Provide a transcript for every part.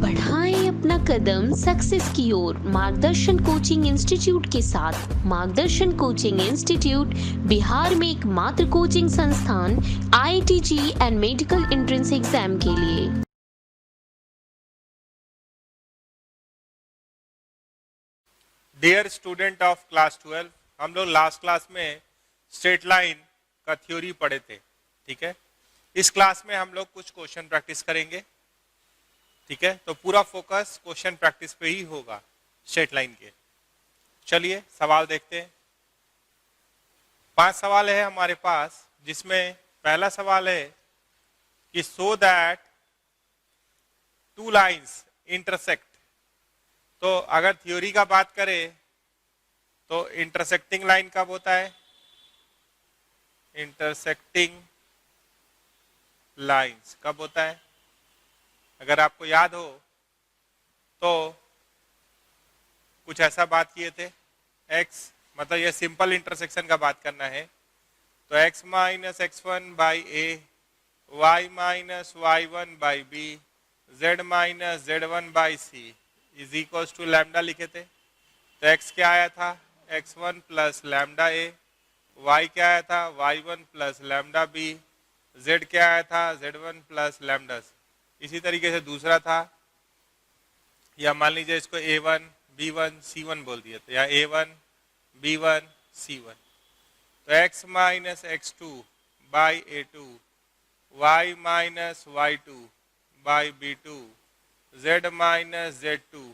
बढ़ाएं अपना कदम सक्सेस की ओर मार्गदर्शन कोचिंग इंस्टीट्यूट के साथ। मार्गदर्शन कोचिंग इंस्टीट्यूट बिहार में एकमात्र कोचिंग संस्थान IIT JEE and medical entrance exam के लिए। डियर स्टूडेंट ऑफ क्लास 12, हम लोग लास्ट क्लास में स्ट्रेट लाइन का थ्योरी पढ़े थे। ठीक है, इस क्लास में हम लोग कुछ क्वेश्चन प्रैक्टिस करेंगे। ठीक है, तो पूरा फोकस क्वेश्चन प्रैक्टिस पे ही होगा स्ट्रेट लाइन के। चलिए सवाल देखते हैं। 5 सवाल है हमारे पास, जिसमें पहला सवाल है कि सो दैट 2 लाइंस इंटरसेक्ट। तो अगर थ्योरी का बात करें तो इंटरसेक्टिंग लाइन कब होता है? इंटरसेक्टिंग लाइंस कब होता है? अगर आपको याद हो तो कुछ ऐसा बात किए थे। x मतलब ये सिंपल इंटरसेक्शन का बात करना है, तो x minus x1 by A, y minus y1 by B, z minus z1 by C is equal to lambda लिखे थे। तो x क्या आया था? x1 प्लस लैम्डा ए, y क्या आया था? y1 plus lambda B, z क्या आया था? z1 प्लस लैम्डा सी। इसी तरीके से दूसरा था, या मान लीजिए इसको a1 b1 c1 बोल दिया, तो या a1 b1 c1। तो x minus x2 by a2, y minus y2 by b2, z minus z2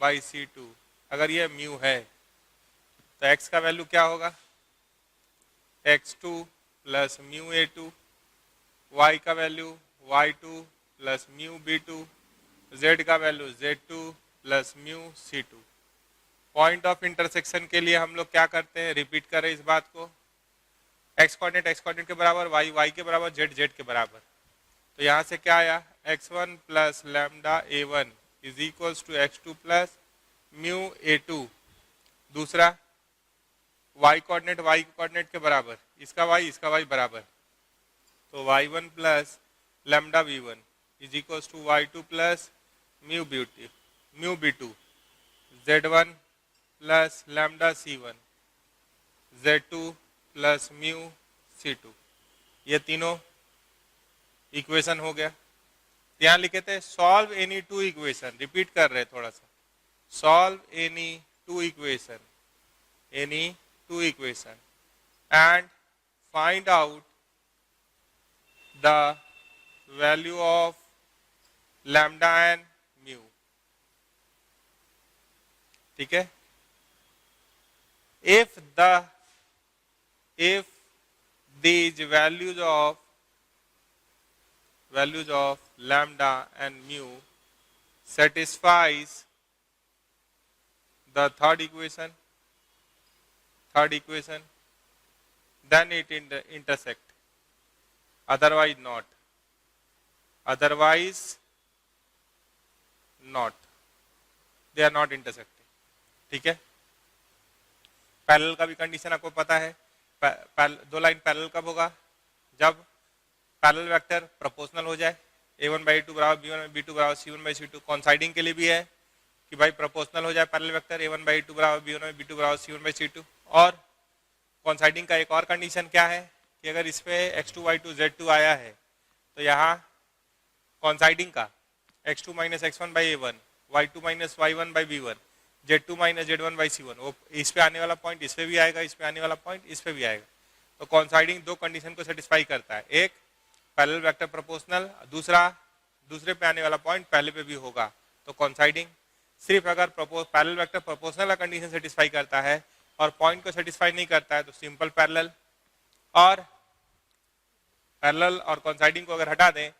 by c2। अगर ये म्यू है तो x का वैल्यू क्या होगा? x2 plus mu a2, y का value y2 plus mu b2, z का value z2 plus mu c2। Point of intersection के लिए हम लोग क्या करते हैं? रिपीट करें इस बात को। x कोऑर्डिनेट के बराबर, y के बराबर, z के बराबर। तो यहाँ से क्या आया? x1 plus lambda a1 is equals to x2 plus mu a2। दूसरा y कोऑर्डिनेट के बराबर, इसका y बराबर, तो y1 plus lambda b1 is equals to y2 plus mu b2, z1 plus lambda c1, z2 plus mu c2। ये तीनों equation हो गया। यहाँ लिखे थे सॉल्व एनी 2 इक्वेशन। रिपीट कर रहे थोड़ा सा, solve any 2 equation and find out the value of lambda and mu. ठीक है, if these values of lambda and mu satisfies the third equation, then it intersect, otherwise not, they are not intersecting। ठीक है, parallel का भी condition आपको पता है। 2 line parallel कब होगा? जब पैरेलल वेक्टर प्रोपोर्शनल हो जाए, a1 बाई a2 बराबर b1 बाई b2 बराबर c1 बाई c2। कॉन्साइडिंग के लिए भी है कि भाई प्रोपोर्शनल हो जाए parallel vector, a1 by a2 बराबर b1 बाई b2 बराबर c1 बाई c2। और कॉन्साइडिंग का एक और कंडीशन क्या है कि अगर इस पे x2 y2 z2 आया है तो यहाँ कॉन्साइडिंग का x2 minus x1 by a1, y2 minus y1 by b1, z2 minus z1 by c1, वो इस पे आने वाला पॉइंट इस पे भी आएगा, इस पे आने वाला पॉइंट इस पे भी आएगा। तो कॉन्साइडिंग 2 कंडीशन को सेटिस्फाई करता है, एक पैरेलल वेक्टर प्रोपोर्शनल, दूसरे पे आने वाला पॉइंट पहले पे भी होगा। तो कॉन्साइडिंग सिर्फ अगर पैरेलल वेक्टर प्रोपोर्शनल का कंडीशन सेटिस्फाई करता है और पॉइंट को सेटिस्फाई नहीं करता है तो सिंपल पैरेलल। और पैरेलल और कॉन्साइडिंग को अगर हटा दें,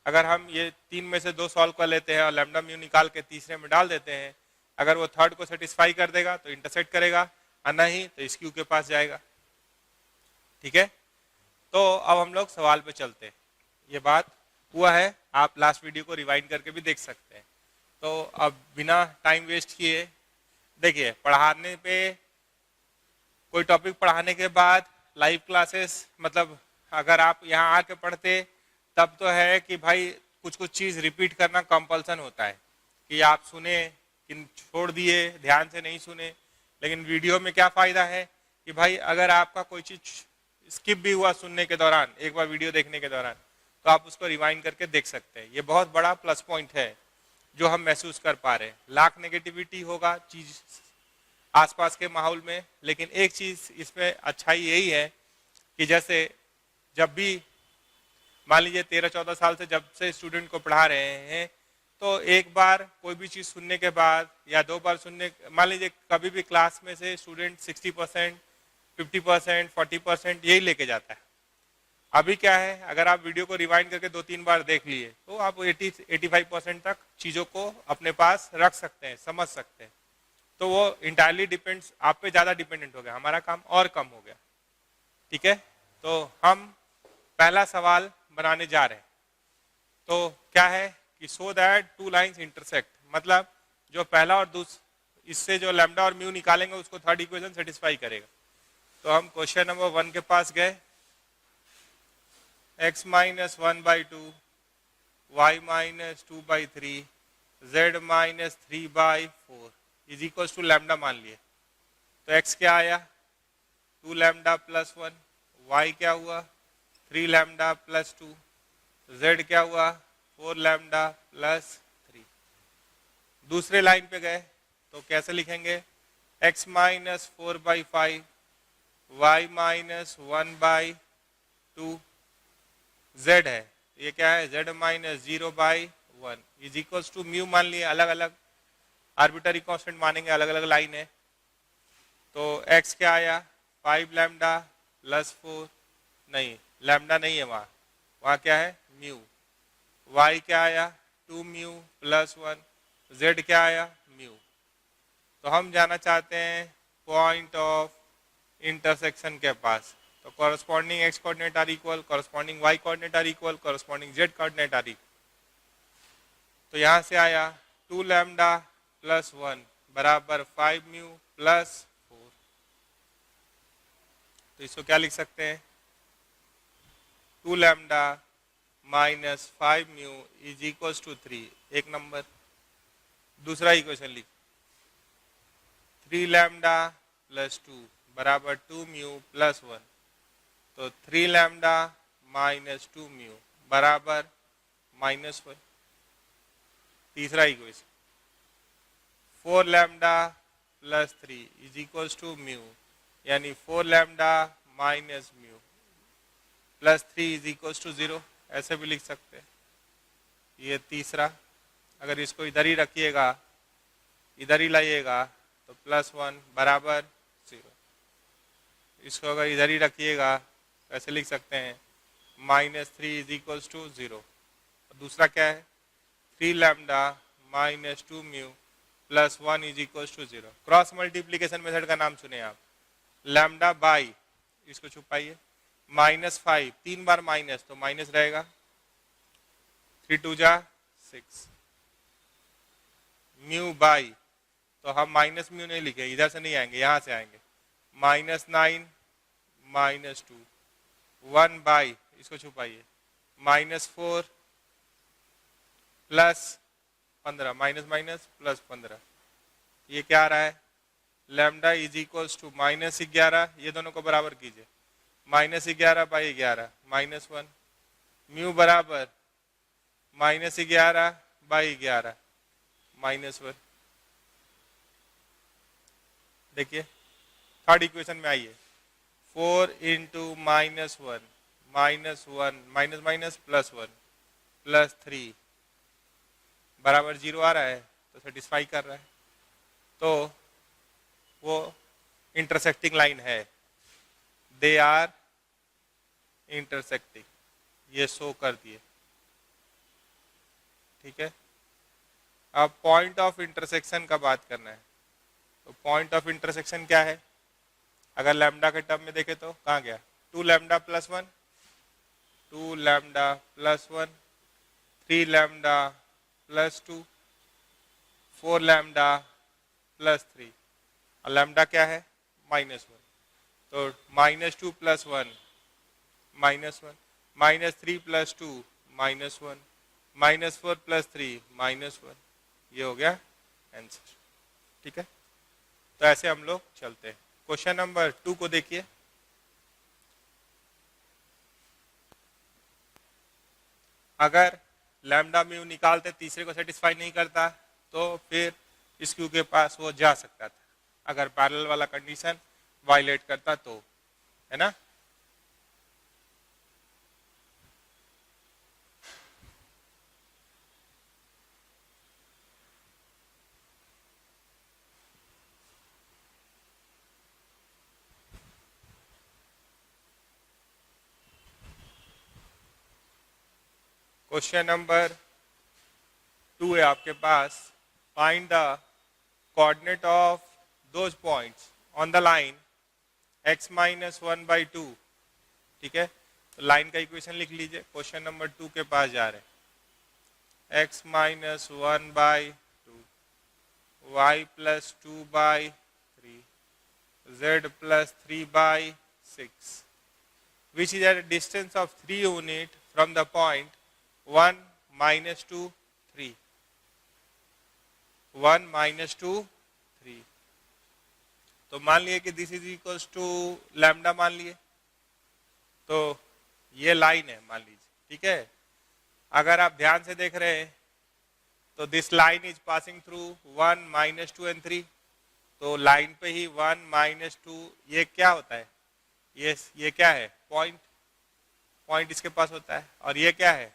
अगर हम ये 3 में से 2 सॉल्व कर लेते हैं और लैम्डा म्यू निकाल के तीसरे में डाल देते हैं, अगर वो थर्ड को सेटिस्फाई कर देगा तो इंटरसेक्ट करेगा, और नहीं तो इस क्यू के पास जाएगा। ठीक है, तो अब हम लोग सवाल पे चलते हैं। ये बात हुआ है, आप लास्ट वीडियो को रिवाइंड करके भी देख सकते हैं। तो अब बिना टाइम वेस्ट किए देखिए, पढ़ाने पे कोई टॉपिक पढ़ाने के बाद लाइव क्लासेस, मतलब अगर आप यहाँ आके पढ़ते तब तो है कि भाई कुछ चीज रिपीट करना कंपल्सन होता है, कि आप सुने कि छोड़ दिए, ध्यान से नहीं सुने। लेकिन वीडियो में क्या फायदा है कि भाई अगर आपका कोई चीज स्किप भी हुआ सुनने के दौरान, एक बार वीडियो देखने के दौरान, तो आप उसको रिवाइंड करके देख सकते हैं। ये बहुत बड़ा प्लस पॉइंट है जो हम महसूस कर पा रहे हैं। लाख नेगेटिविटी होगा चीज आसपास के माहौल में, लेकिन एक चीज इसमें अच्छाई यही है कि जैसे जब भी मान लीजिए 13-14 साल से जब से स्टूडेंट को पढ़ा रहे हैं, तो एक बार कोई भी चीज सुनने के बाद या 2 बार सुनने, मान लीजिए कभी भी क्लास में से स्टूडेंट 60%, 50%, 40% यही लेके जाता है। अभी क्या है, अगर आप वीडियो को रिवाइंड करके 2-3 बार देख लिए तो आप 80-85% तक चीजों को अपने पास रख सकते हैं, समझ सकते हैं। तो वो इंटायरली डिपेंड्स, आप पे ज्यादा डिपेंडेंट हो गया, हमारा काम और कम हो गया। ठीक है, तो हम पहला सवाल बनाने जा रहे हैं। तो क्या है कि so that two lines intersect, मतलब जो पहला और इससे जो लैम्डा और म्यू निकालेंगे उसको थर्ड इक्वेशन सेटिस्फाई करेगा। तो हम क्वेश्चन नंबर 1 के पास गए। x minus 1/2 y minus 2/3 z minus 3/4 is equal to lambda मान लिए। तो x क्या आया 2 लैम्डा प्लस 1, y क्या हुआ 3 लैम्डा प्लस 2, z क्या हुआ 4 लैम्डा प्लस 3। दूसरे लाइन पे गए तो कैसे लिखेंगे, x minus 4/5 y minus 1/2 z है, ये क्या है z minus 0/1 is equal to mu मान लिए। अलग अलग आर्बिटरी कांस्टेंट मानेंगे, अलग अलग लाइन है। तो x क्या आया 5 लैम्डा प्लस 4, नहीं लैम्डा नहीं है वहाँ क्या है म्यू। y क्या आया 2 म्यू प्लस 1, z क्या आया म्यू। तो हम जाना चाहते हैं पॉइंट ऑफ इंटरसेक्शन के पास। तो corresponding x coordinate are equal, corresponding y coordinate are equal, corresponding z coordinate are equal. तो यहाँ से आया 2 लैम्डा प्लस 1 बराबर 5 म्यू प्लस 4। तो इसको क्या लिख सकते हैं 2 lambda minus 5 mu is equal to 3, एक नंबर। दूसरा इक्वेशन लिख 3 लैम्डा प्लस 2 बराबर 2 म्यू प्लस 1। तो 3 लैम्डा माइनस 2 म्यू बराबर -1। तीसरा equation 4 lambda plus 3 is equal to mu, यानी 4 lambda minus mu plus 3 is equal to 0, ऐसे भी लिख सकते हैं। ये तीसरा, अगर इसको इधर ही रखिएगा, इधर ही लाइएगा तो +1 बराबर 0। इसको अगर इधर ही रखिएगा ऐसे लिख सकते हैं -3 इज इक्वल टू 0। दूसरा क्या है 3 lambda minus 2 mu plus 1 is equal to 0। Cross multiplication method का नाम सुने आप, लैम्डा बाई, इसको छुपाइए, -5 3 बार माइनस तो माइनस रहेगा, 3 2 जा 6 म्यू बाई, तो हम माइनस म्यू नहीं लिखे, इधर से नहीं आएंगे, यहां से आएंगे, -9 -2 1 बाई, इसको छुपाइए, -4 प्लस 15, माइनस प्लस 15। ये क्या आ रहा है लैम्डा इज इक्वल टू -11, ये दोनों को बराबर कीजिए, -11/11 -1, म्यू बराबर -11/11 -1। देखिए थर्ड इक्वेशन में आइए, 4 इंटू -1 माइनस +1 प्लस 3 बराबर 0 आ रहा है, तो सेटिस्फाई कर रहा है। तो वो इंटरसेक्टिंग लाइन है, दे आर इंटरसेक्टिंग, ये शो कर दिए। ठीक है, अब पॉइंट ऑफ इंटरसेक्शन का बात करना है। तो पॉइंट ऑफ इंटरसेक्शन क्या है, अगर लैम्डा के टर्म में देखे तो कहाँ गया 2 lambda plus 1, 2 lambda plus 1, 3 lambda plus 2, 4 lambda plus 3, और लैम्डा क्या है -1, तो -2 प्लस 1 -1, -3 प्लस 2 -1, -4 प्लस 3 -1, ये हो गया आंसर। ठीक है, तो ऐसे हम लोग चलते हैं। क्वेश्चन नंबर 2 को देखिए। अगर लैम्डा म्यू निकालते तीसरे को सेटिस्फाई नहीं करता तो फिर इस क्यू के पास वो जा सकता था, अगर पैरेलल वाला कंडीशन वायलेट करता तो, है ना। क्वेश्चन नंबर 2 है आपके पास, find the coordinate of those points on the line x minus 1/2। ठीक है, तो लाइन का इक्वेशन लिख लीजिए। क्वेश्चन नंबर 2 के पास जा रहे हैं, x minus 1/2, y plus 2/3, z plus 3/6, which is at a distance of 3 unit from the point 1 minus 2 3, 1 minus 2 3। तो मान लिए कि this is equals to lambda मान लिए, तो ये लाइन है मान लीजिए। ठीक है, अगर आप ध्यान से देख रहे हैं तो this line is passing through 1 minus 2 and 3, तो लाइन पे ही 1 minus 2, ये क्या होता है, ये क्या है, पॉइंट इसके पास होता है, और ये क्या है,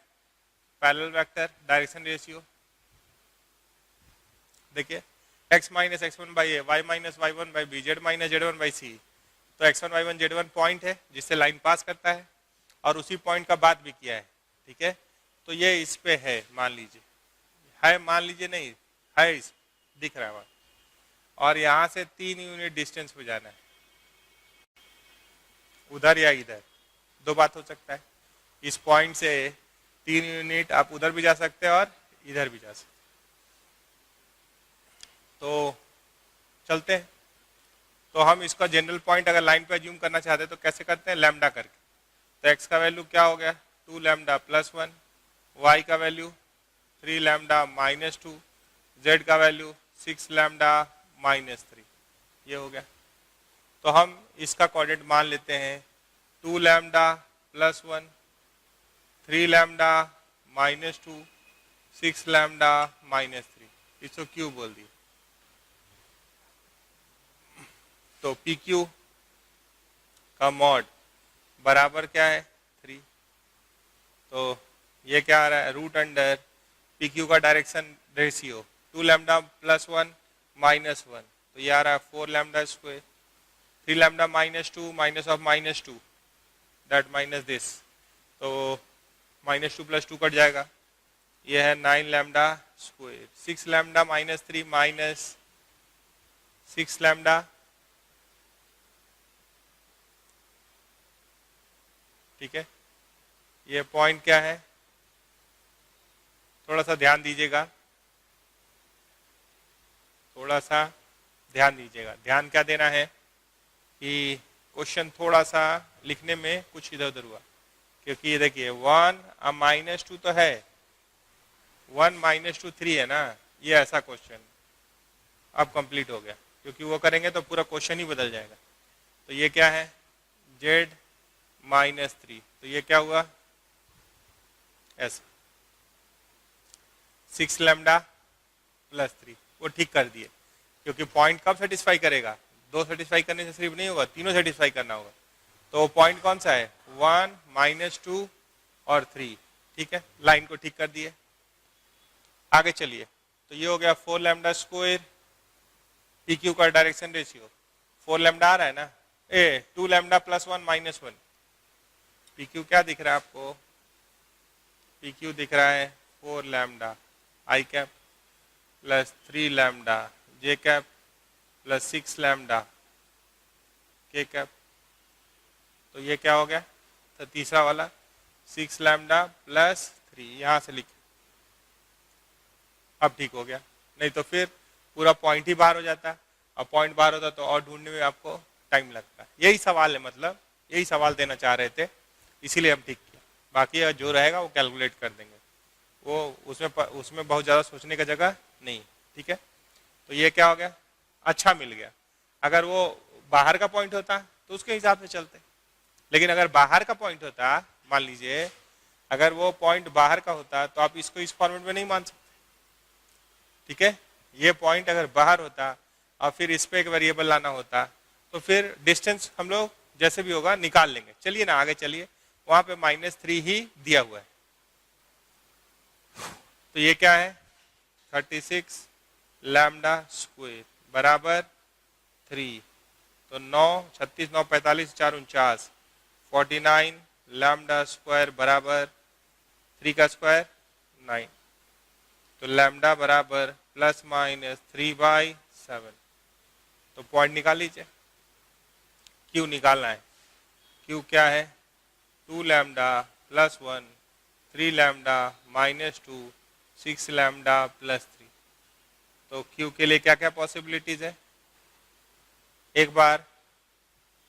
पैरेलल वेक्टर डायरेक्शन रेशियो। देखिए x minus x1 by a, y minus y1 by b, z minus z1 by c. तो x1 y1 z1 पॉइंट है जिससे लाइन पास करता है, और उसी पॉइंट का बात भी किया है। ठीक है, तो ये इस पे है मान लीजिए, है मान लीजिए नहीं है, इस दिख रहा है वहाँ, और यहाँ से 3 यूनिट डिस्टेंस पे जाना है, उधर या इधर, दो बात हो सकता है। इस पॉइंट से 3 यूनिट आप उधर भी जा सकते हैं और इधर भी जा सकते हैं। तो चलते हैं, तो हम इसका जनरल पॉइंट अगर लाइन पे अज्यूम करना चाहते हैं तो कैसे करते हैं, लैम्डा करके। तो x का वैल्यू क्या हो गया, 2 लैम्डा प्लस 1, y का वैल्यू 3 लैम्डा माइनस 2, z का वैल्यू 6 लैम्डा माइनस 3, ये हो गया। तो हम इसका कोऑर्डिनेट मान लेते हैं 2 lambda plus 1, 3 lambda minus 2, 6 lambda minus 3, इसको क्यू बोल दिया। तो पी क्यू का मॉड बराबर क्या है, 3। तो ये क्या आ रहा है, रूट अंडर पी क्यू का direction ratio 2 lambda plus 1 minus 1, तो ये आ रहा है 4 lambda square, 3 lambda minus 2 minus of minus 2 that minus this, तो माइनस 2 प्लस 2 कट जाएगा, ये है 9 lambda square, 6 lambda minus 3 minus 6 lambda. ठीक है, ये पॉइंट क्या है, थोड़ा सा ध्यान दीजिएगा, थोड़ा सा ध्यान दीजिएगा। ध्यान क्या देना है कि क्वेश्चन थोड़ा सा लिखने में कुछ इधर उधर हुआ, क्योंकि ये देखिए 1 माइनस 2 तो है, 1 माइनस 2 3 है ना, ये ऐसा क्वेश्चन अब कंप्लीट हो गया, क्योंकि वो करेंगे तो पूरा क्वेश्चन ही बदल जाएगा। तो ये क्या है, z माइनस 3, तो ये क्या हुआ, ऐसा 6 लैम्डा प्लस 3, वो ठीक कर दिए, क्योंकि पॉइंट कब सेटिस्फाई करेगा, 2 सेटिस्फाई करने से सिर्फ नहीं होगा, तीनों सेटिस्फाई करना होगा। तो पॉइंट कौन सा है, 1 माइनस 2 और 3। ठीक है, लाइन को ठीक कर दिए, आगे चलिए। तो ये हो गया 4 लैम्डा स्क्वायर, पी क्यू का डायरेक्शन रेशियो 4 लैम्डा आ रहा है ना, 2 lambda plus 1 minus 1, P Q क्या दिख रहा है आपको, पी क्यू दिख रहा है 4 लैम्डा आई कैप प्लस 3 लैम्डा जे कैप प्लस 6 लैम्डा के कैप। तो ये क्या हो गया, तो तीसरा वाला 6 लैम्डा प्लस 3, यहां से लिख, अब ठीक हो गया, नहीं तो फिर पूरा पॉइंट ही बाहर हो जाता, अब पॉइंट बाहर होता तो और ढूंढने में आपको टाइम लगता। यही सवाल है, मतलब यही सवाल देना चाह रहे थे, इसीलिए हम ठीक किया। बाकी जो रहेगा वो कैलकुलेट कर देंगे, वो उसमें बहुत ज़्यादा सोचने का जगह नहीं, ठीक है। तो ये क्या हो गया, अच्छा मिल गया। अगर वो बाहर का पॉइंट होता तो उसके हिसाब से चलते, लेकिन अगर बाहर का पॉइंट होता, मान लीजिए अगर वो पॉइंट बाहर का होता तो आप इसको इस फॉर्मेट में नहीं मान सकते, ठीक है। ये पॉइंट अगर बाहर होता और फिर इस पे एक वेरिएबल लाना होता तो फिर डिस्टेंस हम लोग जैसे भी होगा निकाल लेंगे। चलिए ना आगे चलिए, वहां पे -3 ही दिया हुआ है, तो ये क्या है 36 लैम्डा स्क्वायर बराबर 3, तो 9 36 9 45 4 49 49 लैम्डा स्क्वायर बराबर 3 का स्क्वायर 9, तो लैम्डा बराबर ±3/7। तो पॉइंट निकाल लीजिए, क्यू निकालना है। क्यू क्या है 2 लैम्डा +1 3 लैम्डा -2 6 लैम्डा +3। तो क्यू के लिए क्या क्या पॉसिबिलिटीज है, एक बार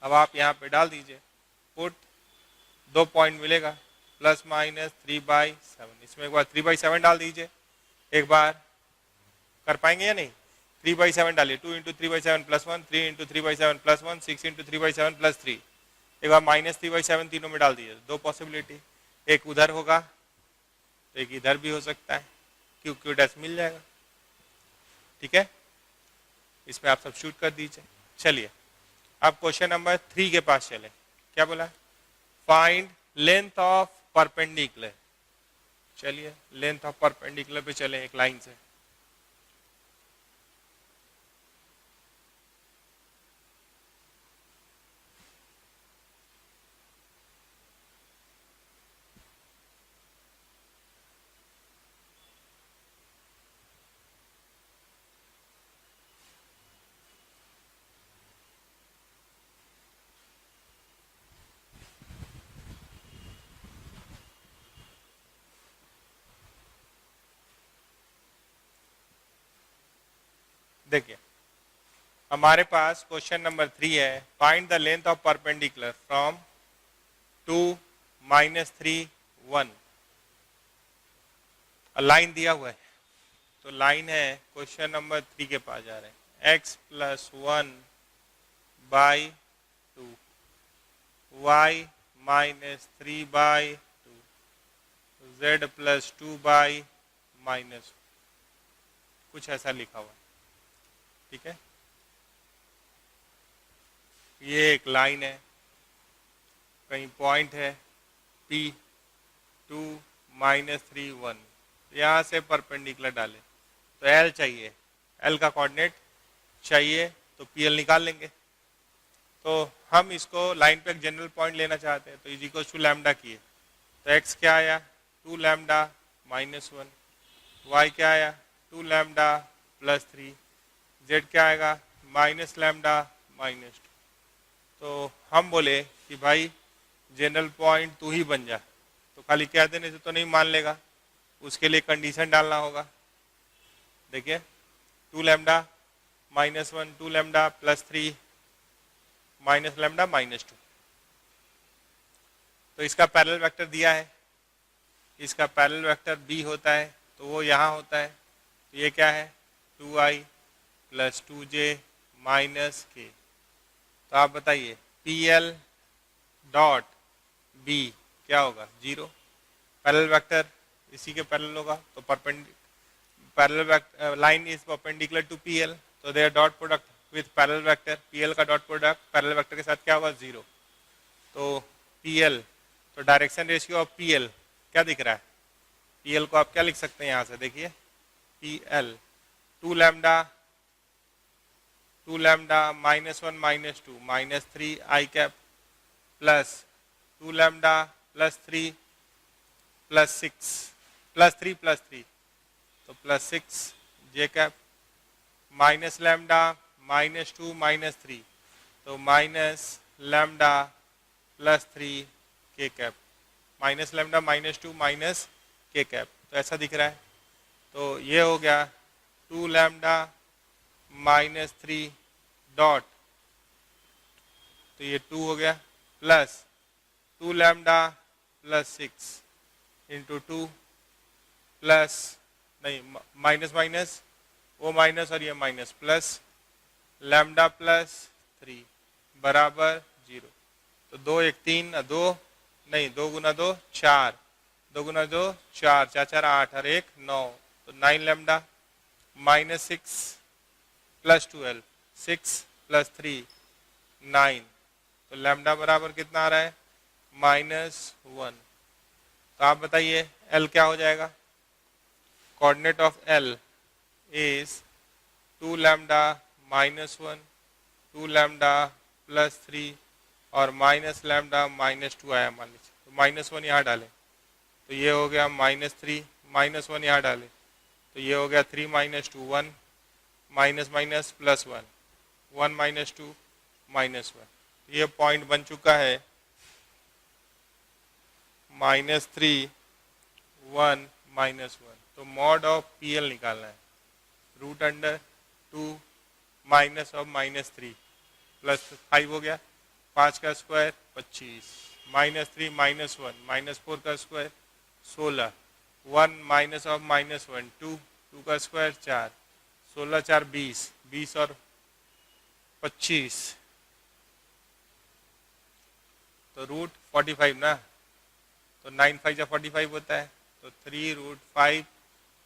अब आप यहाँ पे डाल दीजिए, पुट 2 पॉइंट मिलेगा ±3/7। इसमें एक बार 3/7 डाल दीजिए, एक बार कर पाएंगे या नहीं, 3/7 डालिए, 2 × 3/7 +1 3 × 3/7 +1 6 × 3/7 +3, एक बार -3/7 तीनों में डाल दीजिए। 2 पॉसिबिलिटी, एक उधर होगा तो एक इधर भी हो सकता है, क्यू क्यू डैश मिल जाएगा, ठीक है। इसमें आप सब्स्टिट्यूट कर दीजिए। चलिए अब क्वेश्चन नंबर 3 के पास चले, क्या बोला, फाइंड लेंथ ऑफ परपेंडिकुलर। चलिए लेंथ ऑफ परपेंडिकुलर पे चले एक लाइन से। देखिए हमारे पास क्वेश्चन नंबर 3 है, find the length of perpendicular from 2 -3 1। Line दिया हुआ है, तो लाइन है क्वेश्चन नंबर 3 के पास जा रहे हैं, x + 1/2 y -3/2 z + 2/-, कुछ ऐसा लिखा हुआ है, ठीक है। ये एक लाइन है, कहीं पॉइंट है P 2 -3 1, यहाँ से परपेंडिकुलर डाले तो L चाहिए, L का कोऑर्डिनेट चाहिए, तो PL निकाल लेंगे। तो हम इसको लाइन पे एक जनरल पॉइंट लेना चाहते हैं, तो = लैम्डा किए, तो x क्या आया 2 लैम्डा -1, y क्या आया 2 लैम्डा +3, z क्या आएगा -λ -2। तो हम बोले कि भाई जनरल पॉइंट तू ही बन जा, तो खाली कह देने से तो नहीं मान लेगा, उसके लिए कंडीशन डालना होगा। देखिए 2 लैम्डा -1 2 लैम्डा +3 -λ -2, तो इसका पैरेलल वेक्टर दिया है, इसका पैरेलल वेक्टर b होता है, तो वो यहाँ होता है, तो ये क्या है 2i + 2j - k। तो आप बताइए PL डॉट B क्या होगा 0, पैरेलल वेक्टर इसी के पैरेलल होगा, तो parallel line is perpendicular to PL, तो their dot product with parallel vector, PL का डॉट प्रोडक्ट पैरेलल वेक्टर के साथ क्या होगा 0। तो PL, तो डायरेक्शन रेशियो ऑफ PL क्या दिख रहा है, PL को आप क्या लिख सकते हैं यहाँ से, देखिए PL 2 lambda -1 -2 -3i cap plus 2 lambda +3 +6 +3 +3, तो +6 j कैप -λ -2 -3, तो -λ +3 k कैप -λ -2 -k कैप। तो ऐसा दिख रहा है, तो ये हो गया 2 लैम्डा -3 डॉट, तो ये 2 हो गया प्लस 2 लैम्डा +6 × 2 प्लस नहीं माइनस माइनस वो माइनस और ये माइनस प्लस लैम्डा प्लस 3 बराबर 0। तो 2 1 3 2 नहीं 2 गुना 2 4 2 गुना 2 4 4 4 8 और 1 9 तो 9 लैम्डा माइनस 6 प्लस 12 6 प्लस 3 9 तो लैम्डा बराबर कितना आ रहा है -1। तो आप बताइए एल क्या हो जाएगा। Coordinate of L is 2 lambda -1 2 lambda plus 3 और माइनस लैम्डा -2 आया मान लीजिए। तो -1 यहाँ डालें तो ये हो गया -3 -1 यहाँ डालें तो ये हो गया 3 -2 1 माइनस माइनस प्लस 1 1 -2 -1। ये पॉइंट बन चुका है -3 1 -1। तो मॉड ऑफ PL निकालना है √2 माइनस ऑफ -3 प्लस 5 हो गया 5 का स्क्वायर 25 -3 -1 -4 का स्क्वायर 16 1 माइनस ऑफ -1 2 2 का स्क्वायर 4 16 4 20 20 और 25 तो √45 ना तो 9 5 या 45 होता है तो 3√5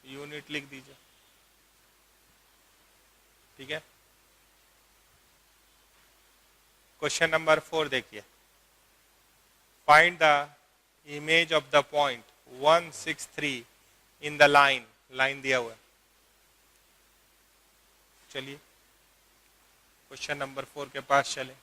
यूनिट लिख दीजिए। ठीक है। क्वेश्चन नंबर 4 देखिए। Find the image of the point 163 in the line दिया हुआ है। चलिए क्वेश्चन नंबर 4 के पास चले।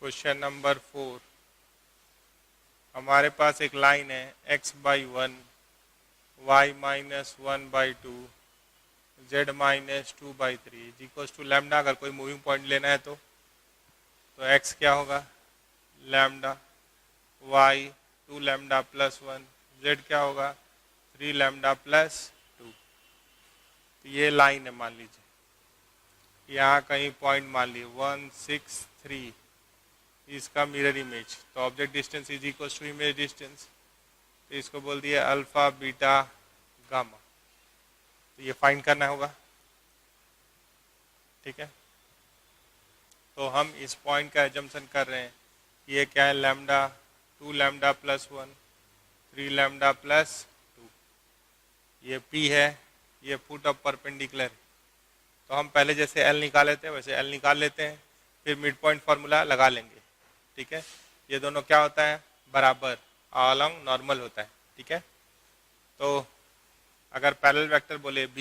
क्वेश्चन नंबर 4 हमारे पास एक लाइन है x/1 y-1/2 z-2/3 equals to lambda. अगर कोई मूविंग पॉइंट लेना है तो x क्या होगा lambda y 2 lambda plus 1 z क्या होगा 3 लैम्डा प्लस 2। तो ये लाइन है मान लीजिए यहाँ कहीं पॉइंट मान लीजिए 163 इसका मिरर इमेज। तो object distance is equal to image distance तो इसको बोल दिया अल्फा बीटा गामा। तो ये फाइंड करना होगा। ठीक है। तो हम इस पॉइंट का एजम्पशन कर रहे हैं ये क्या है lambda 2 lambda plus 1 3 lambda plus 2 ये P है ये फुट ऑफ परपेंडिकुलर। तो हम पहले जैसे L निकाले थे वैसे L निकाल लेते हैं फिर मिड पॉइंट फार्मूला लगा लेंगे। ठीक है। ये दोनों क्या होता है बराबर अलोंग नॉर्मल होता है। ठीक है। तो अगर पैरेलल वेक्टर बोले B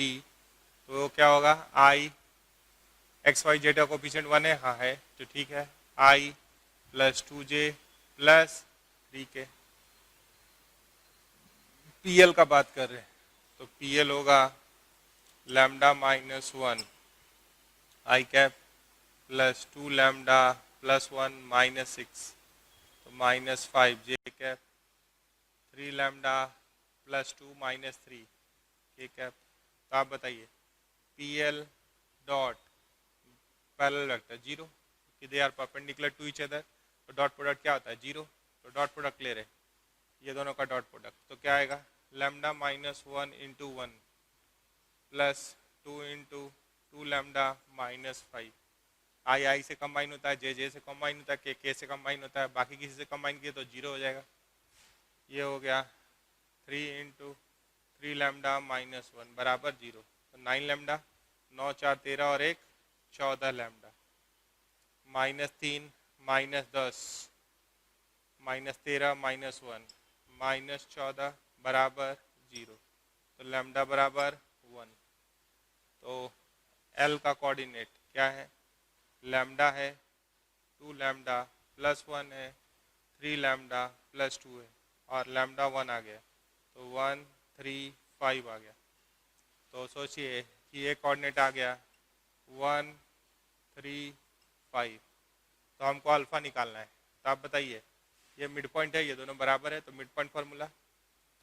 तो क्या होगा I x y z का कोफिशिएंट 1 है हाँ है तो ठीक है I plus 2j plus 3k। PL का बात कर रहे हैं तो PL होगा lambda -1 I cap plus 2 lambda plus 1 -6 तो -5 j cap 3 lambda plus 2 -3 k cap. तो आप बताइए PL डॉट पैरेलल वेक्टर 0 कि they are perpendicular to each other तो डॉट प्रोडक्ट क्या होता है 0 तो डॉट प्रोडक्ट ले रहे ये दोनों का डॉट प्रोडक्ट तो क्या आएगा lambda -1 into 1 plus 2 into 2 lambda -5 आई से कंबाइन होता है जे से कंबाइन होता है के से कंबाइन होता है बाकी किसी से कंबाइन किए तो 0 हो जाएगा। ये हो गया 3 इंटू 3 लैम्डा -1 बराबर 0 तो 9 लैम्डा 9 4 13 और 1 14 लैम्डा -3 -10 -13 -1 -14 बराबर 0 तो लैम्डा बराबर 1। तो L का कोऑर्डिनेट क्या है लैम्डा है 2 लैम्डा प्लस 1 है 3 लैम्डा प्लस 2 है और लैम्डा 1 आ गया तो 1 3 5 आ गया। तो सोचिए कि ये कोऑर्डिनेट आ गया 1 3 5, तो हमको अल्फा निकालना है। तो आप बताइए, ये मिड पॉइंट है, ये दोनों बराबर है, तो मिड पॉइंट फार्मूला,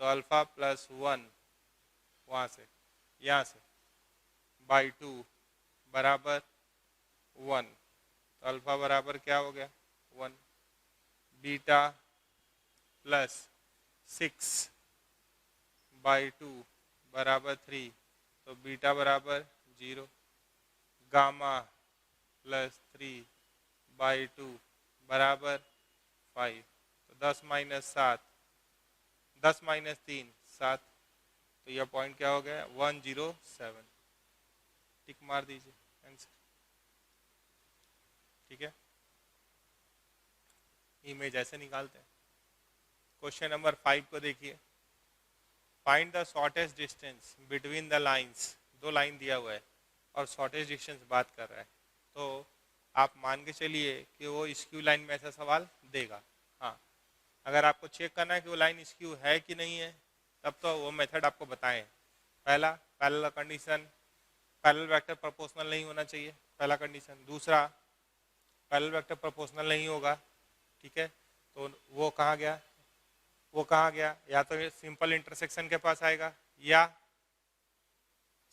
तो अल्फा प्लस 1 वहाँ से यहाँ से बाई 2 बराबर 1, तो अल्फा बराबर क्या हो गया 1, बीटा प्लस 6 बाई 2 बराबर 3, तो बीटा बराबर 0, गामा प्लस 3 बाई 2 बराबर 5, तो 10 माइनस 7, 10 माइनस 3 7, तो यह पॉइंट क्या हो गया 107, टिक मार दीजिए आंसर। ठीक है, इमेज ऐसे निकालते हैं। क्वेश्चन नंबर 5 को देखिए, find the shortest distance between the lines, दो लाइन दिया हुआ है और शॉर्टेस्ट डिस्टेंस बात कर रहा है, तो आप मान के चलिए कि वो स्क्यू लाइन में ऐसा सवाल देगा। हाँ, अगर आपको चेक करना है कि वो लाइन स्क्यू है कि नहीं है, तब तो वो मेथड आपको बताएं। पहला, parallel condition, parallel vector proportional नहीं होना चाहिए, पहला कंडीशन। दूसरा, पैरेलल वेक्टर प्रोपोर्शनल नहीं होगा, ठीक है, तो वो कहाँ गया, वो कहाँ गया, या तो सिंपल इंटरसेक्शन के पास आएगा या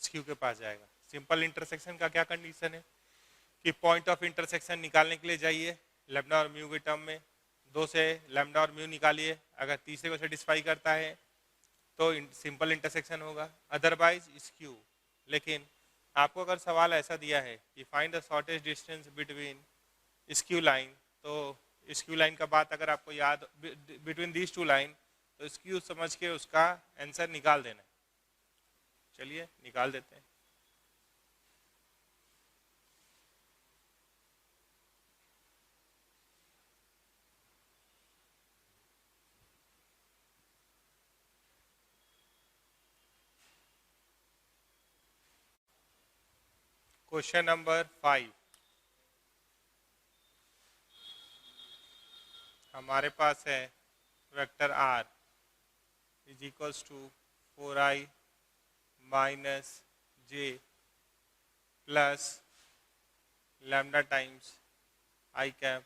स्क्यू के पास जाएगा। सिंपल इंटरसेक्शन का क्या कंडीशन है कि पॉइंट ऑफ इंटरसेक्शन निकालने के लिए जाइए लैम्डा और म्यू के टर्म में, 2 से लैम्डा और म्यू निकालिए, अगर तीसरे को सेटिस्फाई करता है तो सिंपल इंटरसेक्शन होगा, अदरवाइज स्क्यू। लेकिन आपको अगर सवाल ऐसा दिया है कि find the shortest distance between skew line, तो स्क्यू लाइन का बात अगर आपको याद, बिटवीन दीज टू लाइन, तो स्क्यू समझ के उसका आंसर निकाल देना। चलिए निकाल देते हैं। क्वेश्चन नंबर 5, हमारे पास है vector r is equals to 4i minus J plus lambda times I cap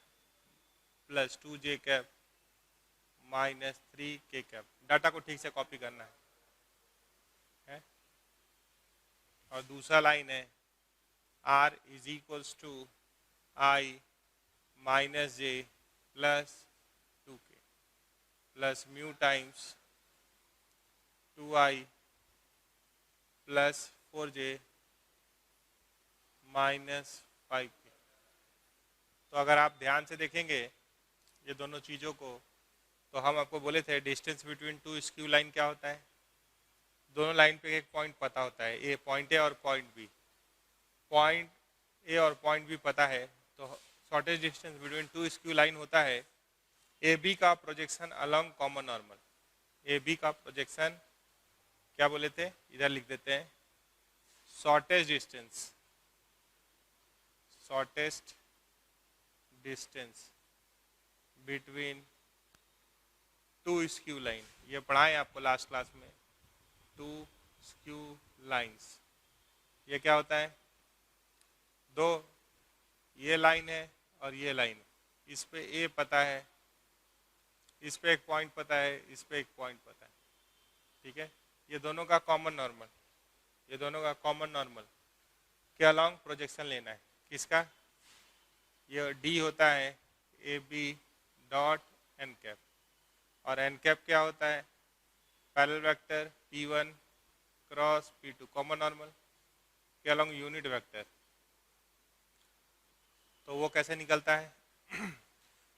plus 2j cap minus 3k cap. Data को ठीक से कॉपी करना है? और दूसरा लाइन है r is equals to i minus J plus 2k plus mu times 2i plus 4j minus 5k। तो अगर आप ध्यान से देखेंगे ये दोनों चीज़ों को, तो हम आपको बोले थे distance between two skew line क्या होता है, दोनों लाइन पे एक पॉइंट पता होता है, ए पॉइंट ए और पॉइंट बी। पॉइंट ए और पॉइंट बी पता है, तो shortest distance between two skew line होता है ए बी का projection along common normal. A B का प्रोजेक्शन क्या बोले थे, इधर लिख देते हैं, shortest distance, shortest distance between two skew line. ये पढ़ाएं आपको लास्ट क्लास में, टू स्क्यू लाइंस। ये क्या होता है, दो ये लाइन है और ये लाइन, इस पे ए पता है, इस पे एक पॉइंट पता है, इस पे एक पॉइंट पता है, ठीक है। ये दोनों का कॉमन नॉर्मल, ये दोनों का कॉमन नॉर्मल के अलोंग प्रोजेक्शन लेना है। किसका, ये डी होता है A B dot N cap, और एन कैप क्या होता है, parallel vector P1 cross P2 common normal के अलोंग यूनिट वेक्टर। तो वो कैसे निकलता है,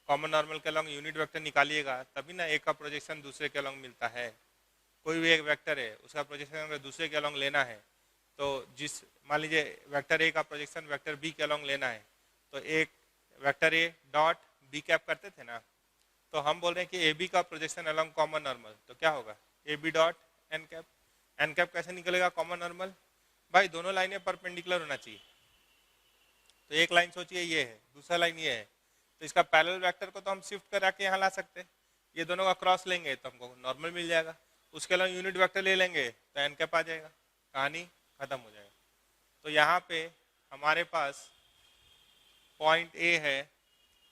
कॉमन नॉर्मल के अलोंग यूनिट वेक्टर निकालिएगा तभी ना एक का प्रोजेक्शन दूसरे के अलोंग मिलता है। कोई भी एक वेक्टर है उसका प्रोजेक्शन अगर दूसरे के अलोंग लेना है, तो जिस मान लीजिए वेक्टर ए का प्रोजेक्शन वेक्टर बी के अलोंग लेना है, तो एक vector A dot B cap करते थे ना, तो हम बोल रहे हैं कि ए बी का प्रोजेक्शन अलोंग कॉमन नॉर्मल, तो क्या होगा A B dot N cap. N cap कैसे निकलेगा कॉमन नॉर्मल, भाई दोनों लाइनें परपेंडिकुलर होना चाहिए। तो एक लाइन सोचिए ये है, दूसरा लाइन ये है, तो इसका पैरेलल वेक्टर को तो हम शिफ्ट करा के यहाँ ला सकते हैं, ये दोनों का क्रॉस लेंगे तो हमको नॉर्मल मिल जाएगा, उसके अलावा यूनिट वेक्टर ले लेंगे तो एन कैप आ जाएगा, कहानी खत्म हो जाएगा। तो यहाँ पे हमारे पास पॉइंट ए है,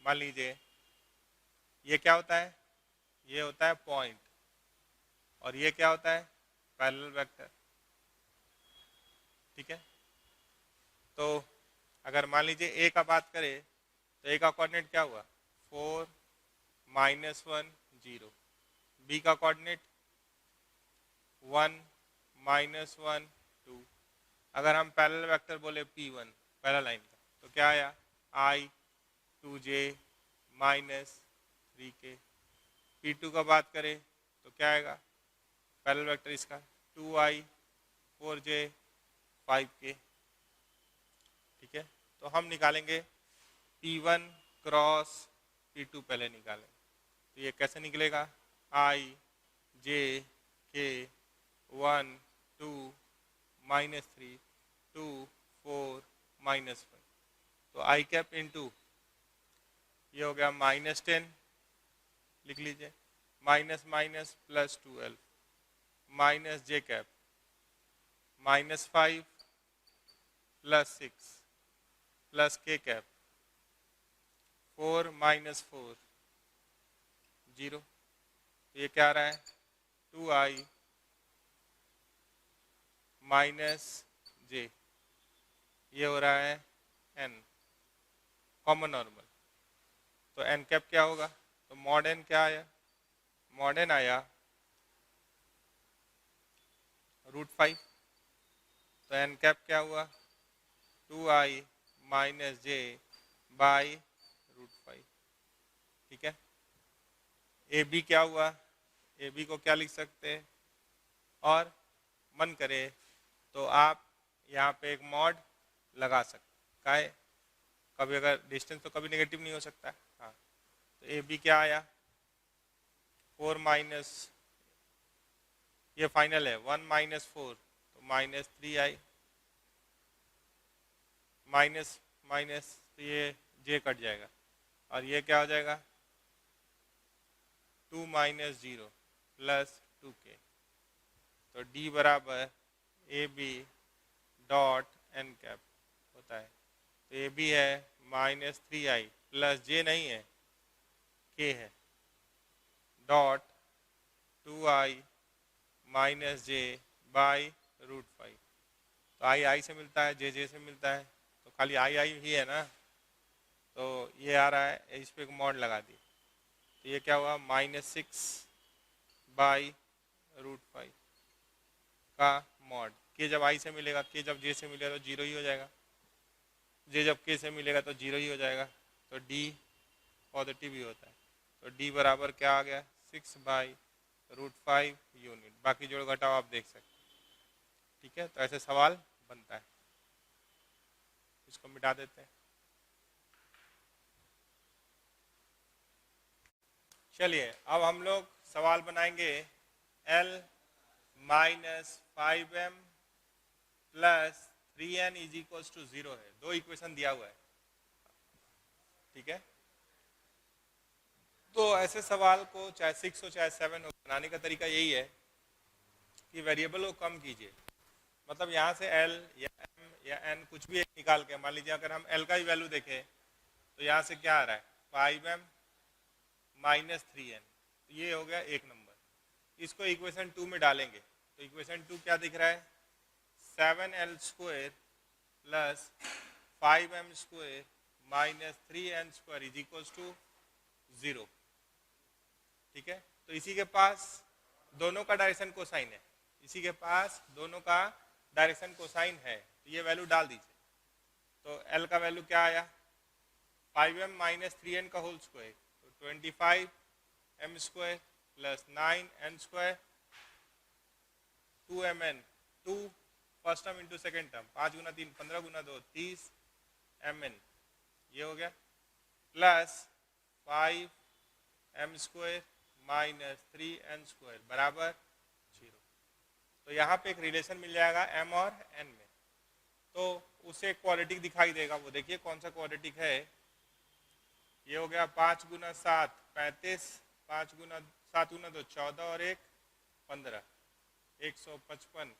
मान लीजिए ये क्या होता है, ये होता है पॉइंट, और ये क्या होता है, पैरेलल वेक्टर। ठीक है, तो अगर मान लीजिए ए का बात करें तो ए का कोऑर्डिनेट क्या हुआ, 4 -1 0, बी का कोऑर्डिनेट 1 -1 2। अगर हम पैरेलल वेक्टर बोले P1 पहला लाइन का, तो क्या आया, I 2j -3k। P2 का बात करें तो क्या आएगा, पैरेलल वेक्टर इसका 2i 4j 5k। ठीक है, तो हम निकालेंगे P1 क्रॉस P2, पहले निकालें तो ये कैसे निकलेगा, I j k 1 2 -3 2 4 -1, तो I कैप इंटू ये हो गया -10, लिख लीजिए, माइनस माइनस प्लस 12 माइनस जे कैप -5 प्लस 6 प्लस के कैप 4 -4 0। ये क्या आ रहा है, 2i माइनस जे, ये हो रहा है n कॉमन नॉर्मल, तो n कैप क्या होगा, तो मॉड n क्या आया, मॉड n आया √5, तो n कैप क्या हुआ, 2i माइनस जे बाई √5। ठीक है, ए बी क्या हुआ, ए बी को क्या लिख सकते हैं, और मन करे तो आप यहाँ पे एक मॉड लगा सकते, का है कभी अगर डिस्टेंस तो कभी नेगेटिव नहीं हो सकता। हाँ, तो ए बी क्या आया, 4 माइनस, ये फाइनल है 1 -4, तो -3i माइनस माइनस, तो ये जे कट जाएगा, और ये क्या हो जाएगा 2 -0 प्लस 2k, तो d बराबर A B dot N cap होता है, तो ए बी है -3i प्लस जे नहीं है k है dot 2i minus J by √5, तो आई से मिलता है, जे से मिलता है, तो खाली आई ही है ना, तो ये आ रहा है, इस पे एक मॉड लगा दी, तो ये क्या हुआ -6 बाई √5 का मॉड, के जब आई से मिलेगा, के जब जे से मिलेगा तो 0 ही हो जाएगा, जे जब के से मिलेगा तो 0 ही हो जाएगा, तो डी पॉजिटिव ही होता है, तो डी बराबर क्या आ गया 6 बाई √5 यूनिट, बाकी जोड़ घटाओ आप देख सकते हैं। ठीक है, तो ऐसे सवाल बनता है, इसको मिटा देते हैं। चलिए अब हम लोग सवाल बनाएंगे L -5m plus 3n is equals to 0 है, दो इक्वेशन दिया हुआ है। ठीक है, तो ऐसे सवाल को चाहे 6 हो चाहे 7 हो, बनाने का तरीका यही है कि वेरिएबल को कम कीजिए, मतलब यहाँ से L या M या N कुछ भी एक निकाल के, मान लीजिए अगर हम L का ही वैल्यू देखें तो यहाँ से क्या आ रहा है 5m -3n, ये हो गया एक नंबर, इसको इक्वेशन 2 में डालेंगे तो इक्वेशन 2 क्या दिख रहा है 7l² plus 5m² -3n² is equals to 0। ठीक है, तो इसी के पास दोनों का डायरेक्शन कोसाइन है, इसी के पास दोनों का डायरेक्शन कोसाइन है, तो ये वैल्यू डाल दीजिए, तो L का वैल्यू क्या आया 5m -3n का होल स्क्वायर, तो 25m² plus 9n² 2mn, 2 first term into second term, 5 गुना 3 15 गुना 2 30 mn, ये हो गया प्लस 5m² -3n² बराबर 0। तो यहाँ पे एक रिलेशन मिल जाएगा m और n में, तो उसे क्वाड्रेटिक दिखाई देगा, वो देखिए कौन सा क्वाड्रेटिक है, ये हो गया 5 गुना 7 35, 5 गुना 7 गुना 2 14 और 1 15, 155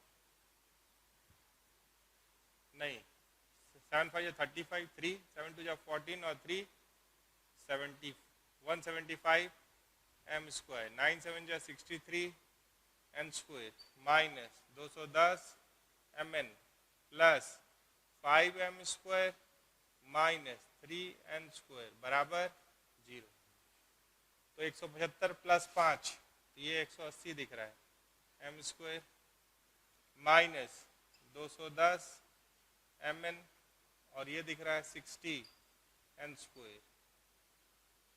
नहीं, 7 5 या 35, 3 7 2 या 14 और 3 70 175 m स्क्वायर, 9 7 या 63 n square minus 210 mn plus 5 m square minus 3 n square बराबर 0। तो 175 प्लस 5 ये 180 दिख रहा है m स्क्वायर माइनस 210 mn और ये दिख रहा है 60 n स्क्वायर।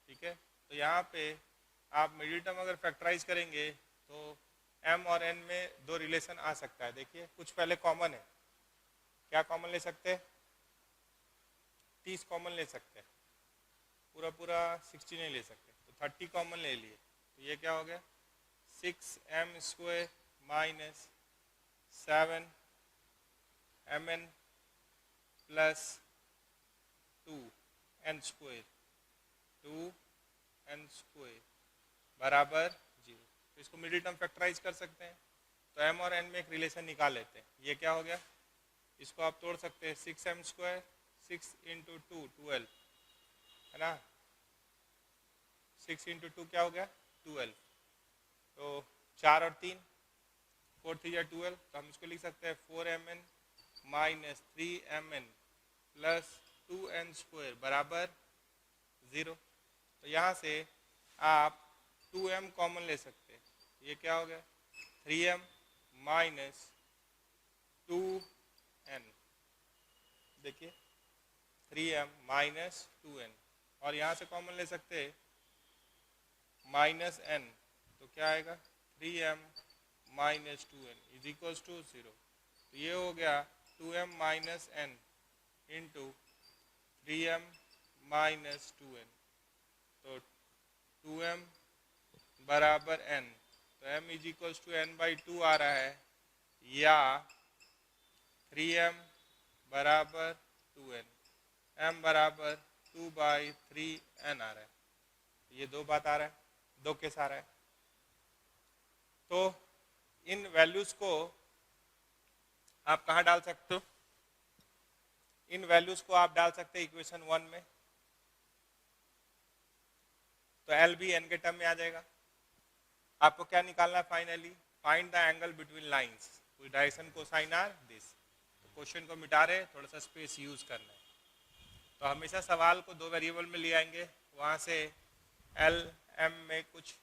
ठीक है, तो यहाँ पे आप मिडिल टर्म अगर फैक्टराइज करेंगे तो m और n में दो रिलेशन आ सकता है। देखिए कुछ पहले कॉमन है, क्या कॉमन ले सकते हैं? 30 कॉमन ले सकते हैं, पूरा पूरा 60 नहीं ले सकते, तो 30 कॉमन ले लिए, तो ये क्या हो गया 6m square minus 7 mn plus 2n square 2n square बराबर 0। तो इसको मिडिल टर्म फैक्टराइज कर सकते हैं, तो m और n में एक रिलेशन निकाल लेते हैं। ये क्या हो गया, इसको आप तोड़ सकते हैं, 6m स्क्वायर 6 इंटू 2 12 है ना, 6 इंटू 2 क्या हो गया 12, तो 4 और 3 4 3 या 12, तो हम इसको लिख सकते हैं 4mn minus 3mn plus 2n square बराबर 0। तो यहाँ से आप 2m कॉमन ले सकते हैं, ये क्या हो गया 3m माइनस 2n, देखिए 3m माइनस 2n, और यहाँ से कॉमन ले सकते हैं माइनस n, तो क्या आएगा 3m minus 2n is equals to 0। तो ये हो गया 2m minus n into 3m minus 2n, तो 2m बराबर n, तो m is equals to n by 2 आ रहा है, या 3m बराबर 2n, m बराबर 2 बाई 3n आ रहा है। ये दो बात आ रहा है, दो केस आ रहा है। तो इन वैल्यूज को आप कहाँ डाल सकते हो, इन वैल्यूज को आप डाल सकते हैं इक्वेशन 1 में, तो एल भी एन के टर्म में आ जाएगा। आपको क्या निकालना है finally, find the angle between lines with direction cosine are this. तो क्वेश्चन को मिटा रहे, थोड़ा सा स्पेस यूज करना है, तो हमेशा सवाल को दो वेरिएबल में ले आएंगे, वहाँ से एल एम में कुछ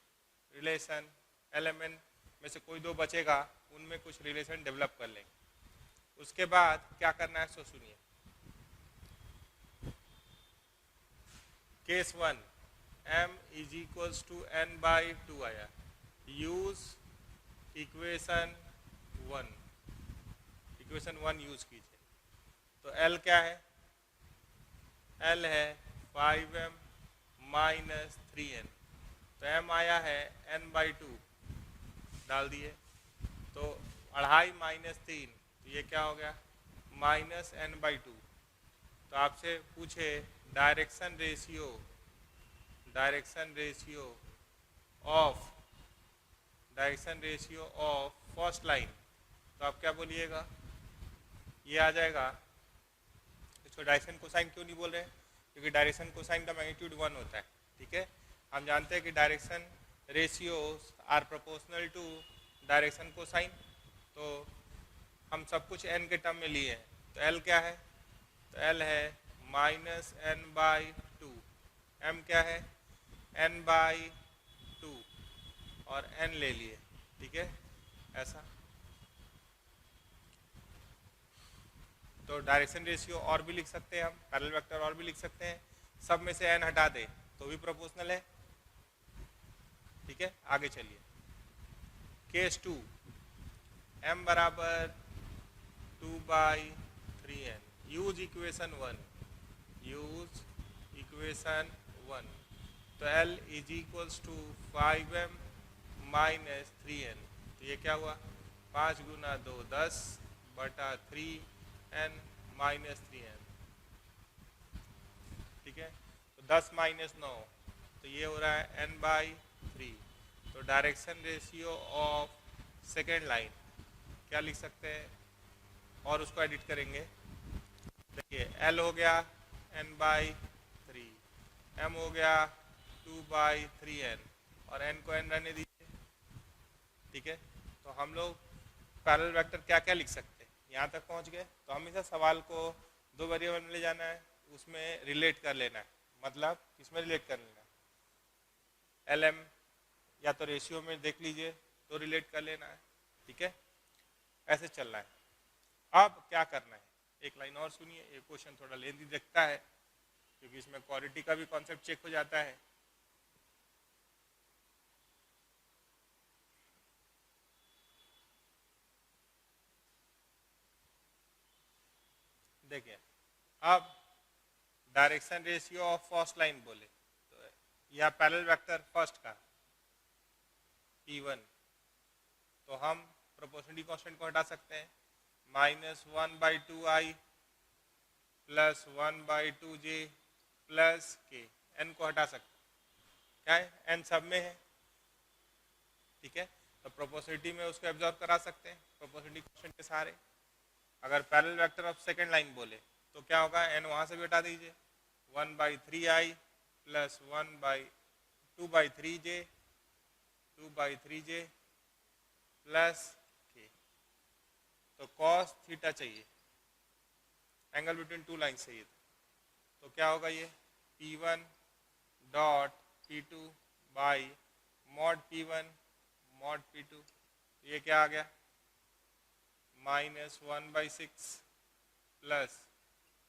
रिलेशन, एल एम एन में से कोई दो बचेगा, उनमें कुछ रिलेशन डेवलप कर लेंगे। उसके बाद क्या करना है सो सुनिए। Case 1 m is equals to n by 2 आया, यूज इक्वेशन 1 यूज कीजिए। तो l क्या है, l है 5m माइनस 3n, तो m आया है n बाई 2 डाल दिए, तो 2.5 माइनस 3, तो ये क्या हो गया माइनस n बाई 2। तो आपसे पूछे direction ratio of first line, तो आप क्या बोलिएगा, ये आ जाएगा। इसको डायरेक्शन कोसाइन क्यों नहीं बोल रहे हैं, क्योंकि डायरेक्शन कोसाइन का मैग्नीट्यूड 1 होता है। ठीक है, हम जानते हैं कि direction ratios are proportional to direction cosine, तो हम सब कुछ n के टर्म में लिए हैं। तो l क्या है, तो l है माइनस n बाई 2, m क्या है n बाई 2 और n ले लिए। ठीक है, ऐसा। तो डायरेक्शन रेशियो और भी लिख सकते हैं हम, पैरेलल वेक्टर और भी लिख सकते हैं, सब में से n हटा दे तो भी प्रोपोर्शनल है। ठीक है, आगे चलिए। केस 2 m बराबर 2 बाई 3n, यूज इक्वेशन 1, तो l is equals to 5m minus 3n, तो ये क्या हुआ 5 गुना 2 10 बटा 3n माइनस 3n। ठीक है, तो 10 माइनस 9, तो ये हो रहा है n बाई 3। तो direction ratio of second line क्या लिख सकते हैं, और उसको एडिट करेंगे, L हो गया n/3, M हो गया 2/3n और n को n रहने दीजिए। ठीक है, तो हम लोग पैरेलल वेक्टर क्या क्या लिख सकते हैं, यहाँ तक पहुँच गए। तो हमेशा सवाल को दो वेरिएबल में ले जाना है, उसमें रिलेट कर लेना है। मतलब किसमें रिलेट कर लेना है, LM या तो रेशियो में देख लीजिए तो रिलेट कर लेना है। ठीक है, ऐसे चलना है। अब क्या करना है, एक लाइन और सुनिए, ये क्वेश्चन थोड़ा लेंदी दिखता है क्योंकि इसमें क्वालिटी का भी कॉन्सेप्ट चेक हो जाता है। देखिए, अब direction ratio of first line बोले तो या पैरेलल वेक्टर फर्स्ट का P1, तो हम प्रोपोर्शनलिटी कांस्टेंट को हटा सकते हैं, -1/2i plus 1/2j plus k, n को हटा सकते हैं, क्या है n सब में है। ठीक है, तो प्रोपोर्शनलिटी में उसको एब्जॉर्ब करा सकते हैं प्रोपोर्शनलिटी कांस्टेंट के सहारे। अगर parallel vector of second line बोले तो क्या होगा, n वहाँ से भी हटा दीजिए, 1/3i plus 2/3j plus k। तो cos थीटा चाहिए, एंगल बिटवीन टू लाइन चाहिए, तो क्या होगा ये P1 dot P2 by mod P1 mod P2, ये क्या आ गया -1/6 plus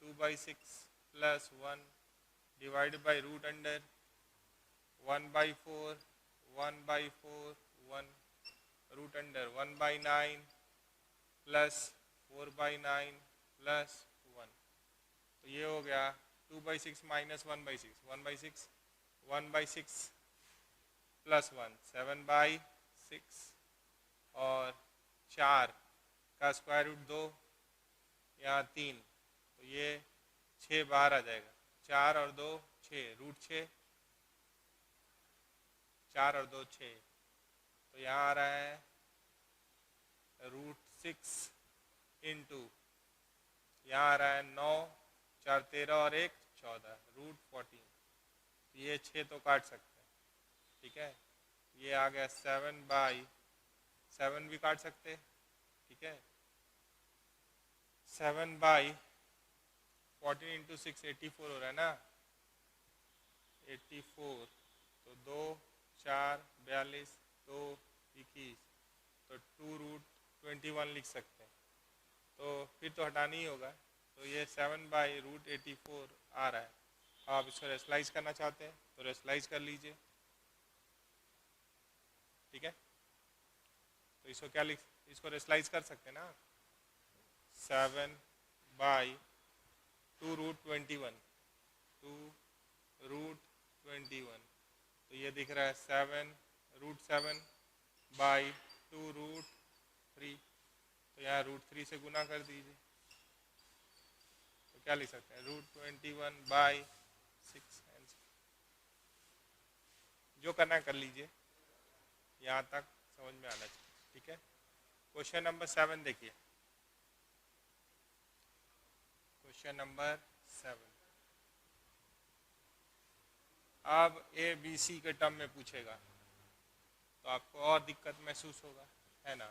2/6 plus 1 divide by root under 1/4 1/4 1 root under 1/9 plus 4/9 plus 1, तो ये हो गया 2/6 माइनस 1/6 1/6 1/6 प्लस 1 7/6 और 4 का स्क्वायर रूट 2 यहाँ 3, तो ये 6 बाहर आ जाएगा, 4 और 2 6 रूट 6, 4 और 2 6, तो यहाँ आ रहा है √6 इंटू यहाँ आ रहा है 9 4 13 और 1 14 √14, तो ये 6 तो काट सकते हैं। ठीक है, ये आ गया 7/7 भी काट सकते। ठीक है, 7/14 इंटू 6 84 हो रहा है ना, 84, तो 2 4 42 2 21, तो 2√21 लिख सकते हैं, तो फिर तो हटाना ही होगा, तो ये 7/√84 आ रहा है। आप इसको रेशनलाइज करना चाहते हैं तो रेशनलाइज कर लीजिए। ठीक है, तो इसको क्या लिख, इसको रेशनलाइज कर सकते हैं ना, 7/2√21 2√21, तो ये दिख रहा है 7√7/2√3, तो यहाँ √3 से गुना कर दीजिए, तो क्या लिख सकते हैं √21/6, जो करना है कर लीजिए, यहाँ तक समझ में आना चाहिए। ठीक है, क्वेश्चन नंबर 7 देखिए, क्वेश्चन नंबर 7, अब ABC के टर्म में पूछेगा तो आपको और दिक्कत महसूस होगा, है ना।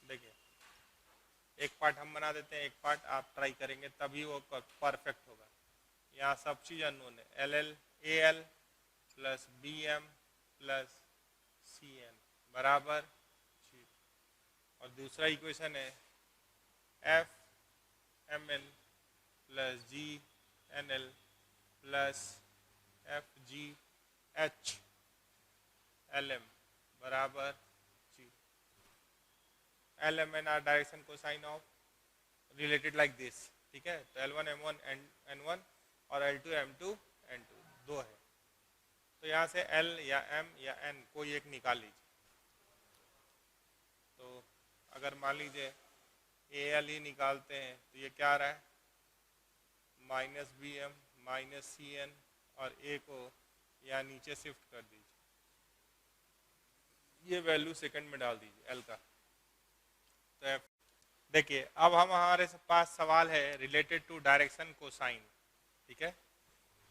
देखिए, एक पार्ट हम बना देते हैं, एक पार्ट आप ट्राई करेंगे तभी वो परफेक्ट होगा। यहाँ सब चीज़ अननोन है, AL plus BM plus CN बराबर 0, और दूसरा इक्वेशन है FMN plus GNL plus FGHLM बराबर 0। LMN are direction cosine of related like this. ठीक है, तो L1 M1 N1 और L2 M2 N2 दो है, तो यहाँ से L या M या N कोई एक निकाल लीजिए। तो अगर मान लीजिए AL ही निकालते हैं तो ये क्या आ रहा है -BM -CN और ए को यहाँ नीचे शिफ्ट कर दीजिए, ये वैल्यू सेकंड में डाल दीजिए एल का। तो एफ देखिए अब हम हमारे पास सवाल है रिलेटेड टू डायरेक्शन कोसाइन, ठीक है।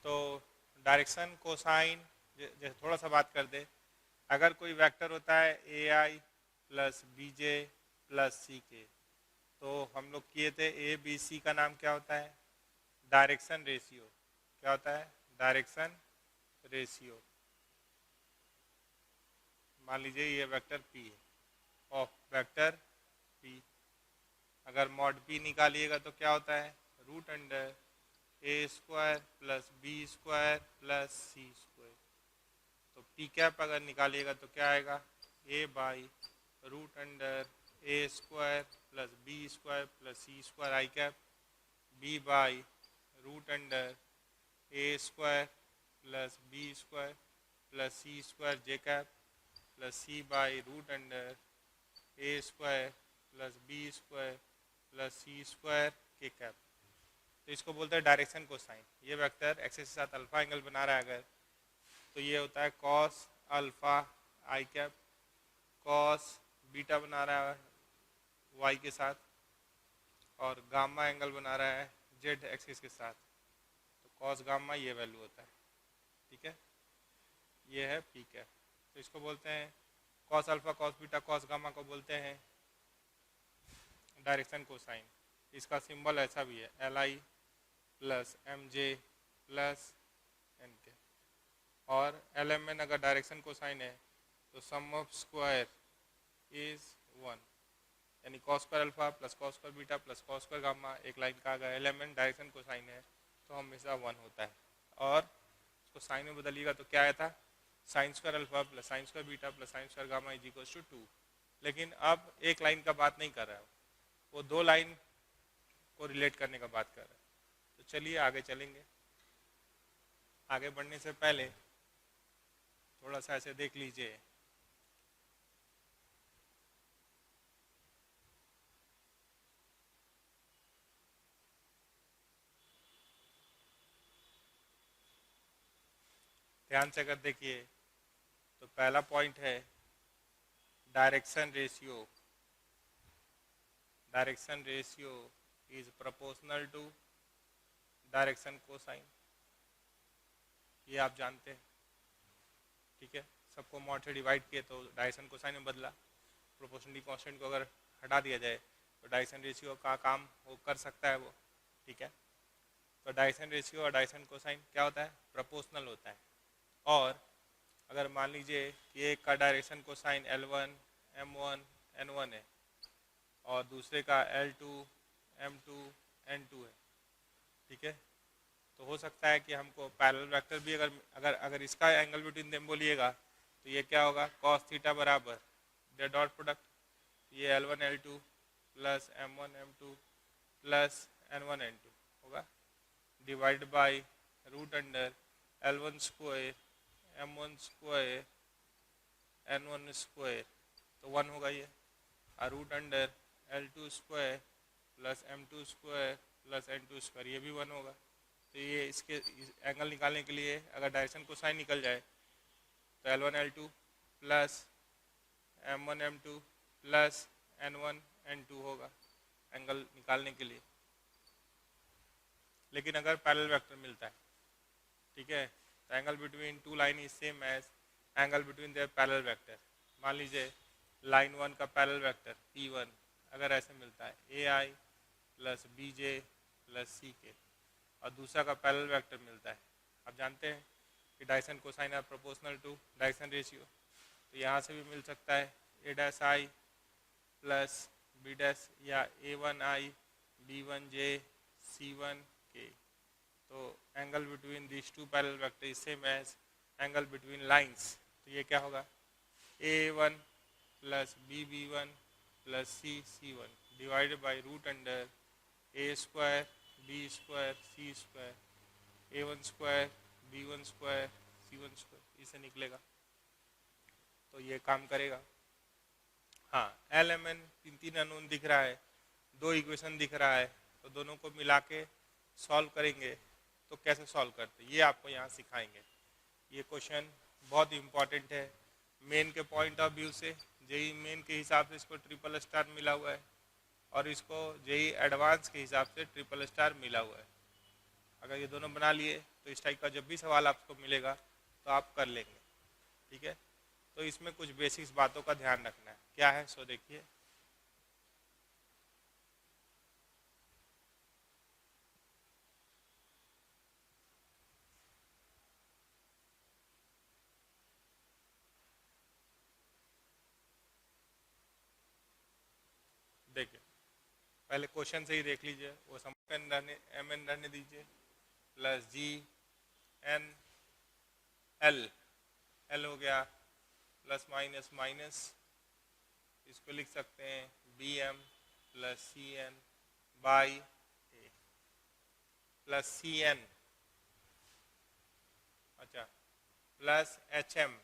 तो डायरेक्शन कोसाइन जैसे थोड़ा सा बात कर दे, अगर कोई वेक्टर होता है ए आई प्लस बी जे प्लस सी के, तो हम लोग किए थे ए बी सी का नाम क्या होता है, डायरेक्शन रेशियो। क्या होता है, डायरेक्शन रेशियो। मान लीजिए ये वेक्टर पी है ऑफ वेक्टर पी, अगर मॉड पी निकालिएगा तो क्या होता है, root under a square plus b square plus c square. तो पी कैप अगर निकालिएगा तो क्या आएगा, a by root under a square plus b square plus c square i cap, b by root under a square plus b square plus c square j cap plus c by root under a square plus b square plus c square k cap. तो इसको बोलते हैं direction cosine. ये vector axis के साथ alpha angle बना रहा है अगर, तो ये होता है कॉस अल्फा आई कैप, कॉस बीटा बना रहा है वाई के साथ, और गामा एंगल बना रहा है जेड एक्सिस के साथ, तो कॉस गामा ये वैल्यू होता है, ठीक है। ये है पी कैप। तो इसको बोलते हैं cos alpha cos beta cos gamma को बोलते हैं डायरेक्शन कोसाइन। इसका सिंबल ऐसा भी है L I plus M J plus N K, और एल एम एन अगर डायरेक्शन कोसाइन है तो सम ऑफ स्क्वायर इज 1, यानी cos square alpha plus cos square beta plus cos square gamma एक लाइन का अगर L M N direction cosine है तो हमेशा 1 होता है। और उसको साइन में बदलिएगा तो क्या आया था, sine square alpha plus sine square beta plus sine square gamma is equals to 2। लेकिन अब एक लाइन का बात नहीं कर रहा है वो 2 लाइन को रिलेट करने का बात कर रहा है। तो चलिए आगे चलेंगे। आगे बढ़ने से पहले थोड़ा सा ऐसे देख लीजिए, ध्यान से अगर देखिए तो पहला पॉइंट है direction ratio. Direction ratio is proportional to direction cosine, ये आप जानते हैं, ठीक है। सबको मॉड से डिवाइड किए तो डायरेक्शन कोसाइन में बदला, प्रोपोर्शनलिटी कांस्टेंट को अगर हटा दिया जाए तो डायरेक्शन रेशियो का काम वो कर सकता है वो, ठीक है। तो डायरेक्शन रेशियो और डायरेक्शन कोसाइन क्या होता है, प्रोपोर्शनल होता है। और अगर मान लीजिए कि एक का direction cosine L1 M1 N1 है और दूसरे का L2 M2 N2 है, ठीक है, तो हो सकता है कि हमको पैरेलल वेक्टर भी अगर इसका एंगल बिटवीन देम बोलिएगा तो ये क्या होगा, कॉस थीटा बराबर दे डॉट प्रोडक्ट, ये L1 L2 plus M1 M2 plus N1 N2 होगा divide by root under L1 square M1 square N1 square, तो 1 होगा ये, और root under L2 square plus M2 square plus N2 square, ये भी 1 होगा। तो ये इसके एंगल निकालने के लिए अगर डायरेक्शन कोसाइन निकल जाए तो L1 L2 plus M1 M2 plus N1 N2 होगा एंगल निकालने के लिए। लेकिन अगर पैरेलल वेक्टर मिलता है, ठीक है, तो angle between 2 line is same as angle between their parallel vector. मान लीजिए लाइन 1 का पैरेलल वेक्टर P1 अगर ऐसे मिलता है AI plus BJ plus CK, और दूसरा का पैरेलल वेक्टर मिलता है, आप जानते हैं कि direction cosine are proportional to direction ratio, तो यहाँ से भी मिल सकता है A' I प्लस B' या A1I B1J C1K। तो angle between this two parallel vector is same as angle between lines, तो ये क्या होगा A1 plus B1 plus C1 divided by root under A square B square C square A1 square B1 square C1 square, इसे निकलेगा तो ये काम करेगा। हाँ, LMN 3 अननोन दिख रहा है, 2 इक्वेशन दिख रहा है, तो दोनों को मिला के सॉल्व करेंगे तो कैसे सॉल्व करते, ये आपको यहाँ सिखाएंगे। ये क्वेश्चन बहुत इम्पॉर्टेंट है मेन के पॉइंट ऑफ व्यू से। जेई मेन के हिसाब से इसको ट्रिपल स्टार मिला हुआ है और इसको जेई एडवांस के हिसाब से ट्रिपल स्टार मिला हुआ है। अगर ये दोनों बना लिए तो इस टाइप का जब भी सवाल आपको मिलेगा तो आप कर लेंगे, ठीक है। तो इसमें कुछ बेसिक्स बातों का ध्यान रखना है। क्या है सो देखिए, देखिए पहले क्वेश्चन से ही देख लीजिए, वो समझ एम एन रहने दीजिए plus G N L, L हो गया प्लस माइनस माइनस, इसको लिख सकते हैं B M plus C N by A plus C N, अच्छा प्लस एच एम,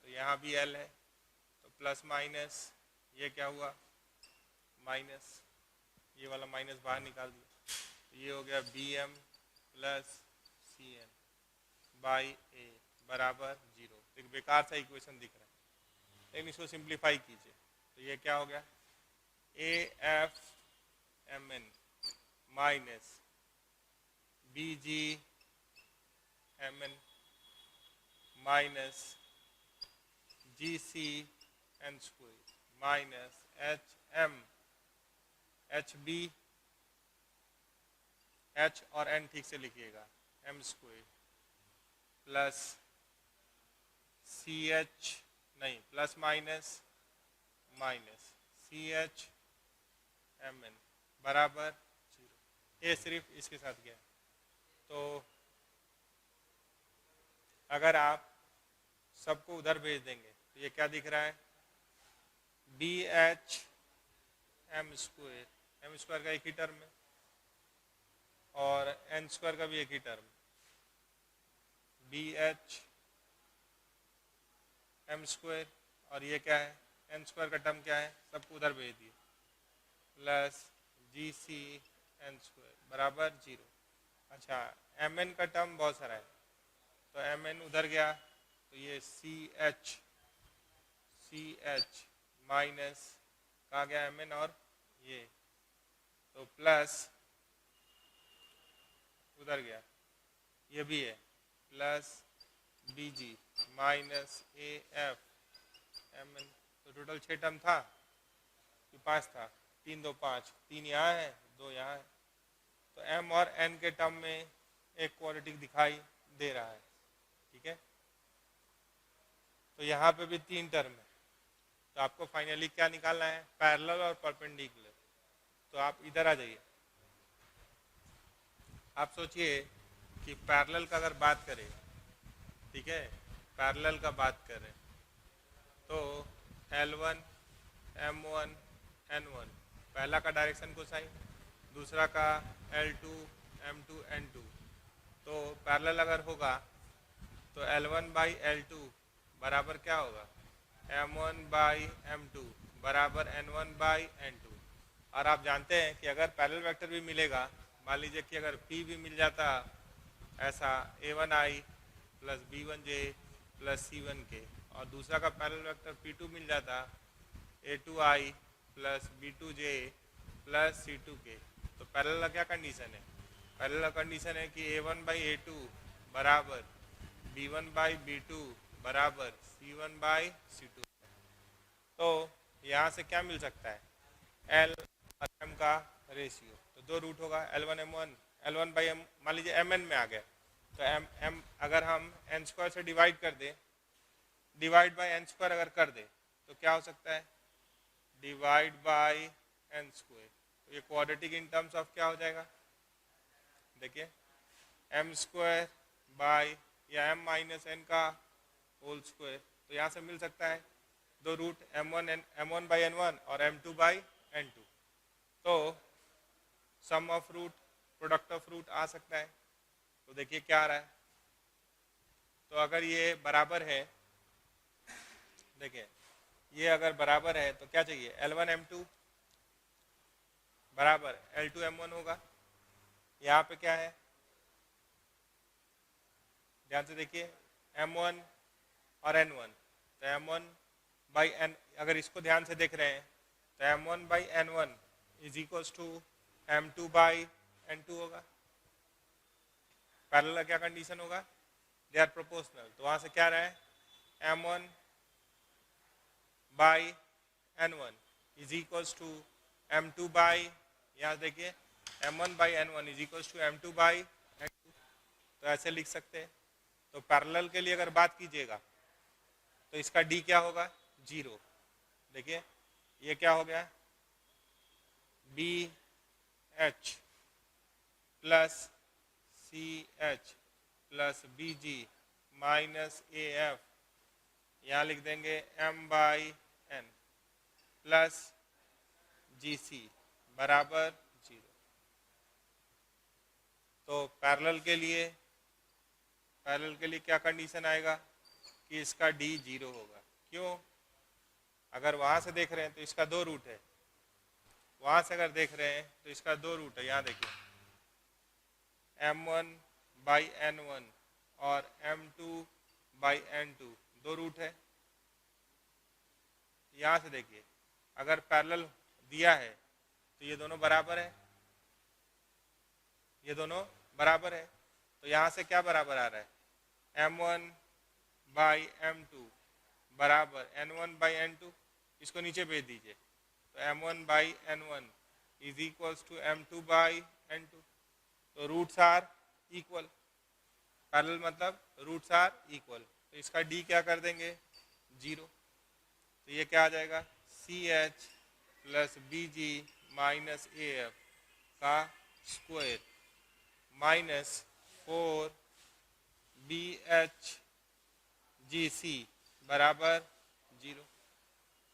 तो यहाँ भी एल है तो प्लस माइनस ये क्या हुआ माइनस, ये वाला माइनस बाहर निकाल दिया, तो ये हो गया b M plus C N by a बराबर 0। एक बेकार सा इक्वेशन दिख रहा है लेकिन इसको सिंप्लीफाई कीजिए तो ये क्या हो गया a F M n minus b g m n minus g c n square minus h m h b, h और एन ठीक से लिखिएगा m square plus c h नहीं plus minus minus c h m n बराबर 0। ये सिर्फ इसके साथ गया। तो अगर आप सबको उधर भेज देंगे तो ये क्या दिख रहा है B H M square, M square का एक ही टर्म है और एन स्क्वायर का भी एक ही term, b H M square और ये क्या है एन स्क्वायर का टर्म क्या है, सबको उधर भेज दिए प्लस जी सी एन स्क्वायर बराबर 0। अच्छा एम एन का टर्म बहुत सारा है तो एम एन उधर गया तो ये सी एच माइनस कहाँ गया एम एन और ये तो प्लस उधर गया ये भी है plus B G minus A F M N. तो टोटल 6 टर्म था कि 5 था, 3 2 5, 3 यहाँ है 2 यहाँ है, तो एम और एन के टर्म में एक क्वाड्रेटिक दिखाई दे रहा है, ठीक है। तो यहाँ पे भी 3 टर्म है तो आपको फाइनली क्या निकालना है पैरेलल और परपेंडिकुलर। तो आप इधर आ जाइए, आप सोचिए कि पैरेलल का अगर बात करें, ठीक है पैरेलल का बात करें तो L1 M1 N1 पहला का डायरेक्शन कोसाइन, दूसरा का L2 M2 N2, तो पैरेलल अगर होगा तो L1 बाई L2 बराबर क्या होगा M1 बाई M2 बराबर N1 बाई N2। और आप जानते हैं कि अगर पैरेलल वेक्टर भी मिलेगा, मान लीजिए कि अगर P भी मिल जाता ऐसा A1I plus B1J plus C1K और दूसरा का पैरेलल वेक्टर P2 मिल जाता A2I plus B2J plus C2K, तो पैरेलल का क्या कंडीशन है, पैरेलल का कंडीशन है कि A1 बाई A2 बराबर B1 बाई B2 बराबर C1 बाई C2। तो यहाँ से क्या मिल सकता है L और M का रेशियो, तो 2 रूट होगा L1 M1, L1 by M मान लीजिए MN में आ गया तो M अगर हम n स्क्वायर से डिवाइड कर दें, डिवाइड बाई n स्क्वायर अगर कर दें तो क्या हो सकता है डिवाइड बाई n स्क्वायर, तो ये क्वाड्रेटिक इन टर्म्स ऑफ क्या हो जाएगा देखिए m स्क्वायर बाई या m माइनस n का होल स्क्वायर, तो यहाँ से मिल सकता है 2 रूट M1 बाई N1 और M2 बाई N2, तो sum of root product of root आ सकता है। तो देखिए क्या आ रहा है, तो अगर ये बराबर है, देखिए ये अगर बराबर है तो क्या चाहिए L1 M2 बराबर L2 M1 होगा। यहाँ पे क्या है ध्यान से देखिए m1 और n1, तो m1 बाई n, अगर इसको ध्यान से देख रहे हैं तो m1 by n1 is equals to m2 by n2 होगा। पैरेलल क्या कंडीशन होगा, दे आर प्रोपोर्शनल, तो वहां से क्या रहा है m1 by n1 is equals to m2 by, यहाँ देखिए m1 by n1 is equals to m2 by n2, तो ऐसे लिख सकते हैं। तो पैरेलल के लिए अगर बात कीजिएगा तो इसका d क्या होगा, 0। देखिए ये क्या हो गया, BH plus CH plus BG minus AF, यहाँ लिख देंगे m by n plus GC बराबर 0। तो पैरेलल के लिए क्या कंडीशन आएगा कि इसका d 0 होगा। क्यों, अगर वहां से देख रहे हैं तो इसका 2 रूट है, वहां से अगर देख रहे हैं तो इसका 2 रूट है। यहाँ देखिए m1 बाई n1 और m2 बाई n2 2 रूट है। यहाँ से देखिए अगर पैरेलल दिया है तो ये दोनों बराबर है, ये दोनों बराबर है। तो यहाँ से क्या बराबर आ रहा है, m1 बाई m2 बराबर n1 बाई n2, इसको नीचे भेज दीजिए, तो m1 by n1 is equals to m2 by n2, तो रूट्स आर इक्वल, पैरेलल मतलब रूट्स आर इक्वल, तो इसका d क्या कर देंगे, 0। तो ये क्या आ जाएगा, CH plus BG minus AF का स्क्वायर माइनस 4BHGC बराबर 0।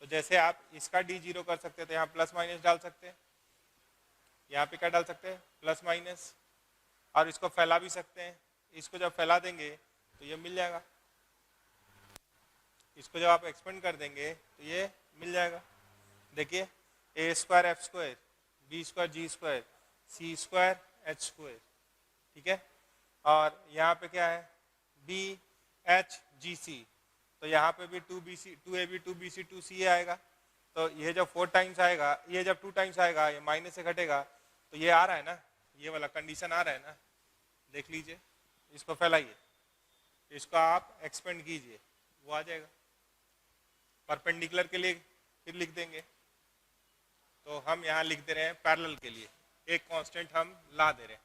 तो जैसे आप इसका d 0 कर सकते हैं तो यहाँ प्लस माइनस डाल सकते हैं, यहाँ पे क्या डाल सकते हैं, प्लस माइनस, और इसको फैला भी सकते हैं। इसको जब फैला देंगे तो ये मिल जाएगा, इसको जब आप एक्सपेंड कर देंगे तो ये मिल जाएगा। देखिए a square f square b square g square c square h square, ठीक है। और यहाँ पे क्या है, BHGC, तो यहाँ पे भी 2AB 2BC 2CA आएगा। तो ये जब 4 टाइम्स आएगा, ये जब 2 टाइम्स आएगा, ये माइनस से घटेगा, तो ये आ रहा है ना, ये वाला कंडीशन आ रहा है ना, देख लीजिए। इसको फैलाइए, इसको आप एक्सपेंड कीजिए, वो आ जाएगा। परपेंडिकुलर के लिए फिर लिख देंगे, तो हम यहाँ लिख दे रहे हैं पैरेलल के लिए एक कांस्टेंट हम ला दे रहे हैं।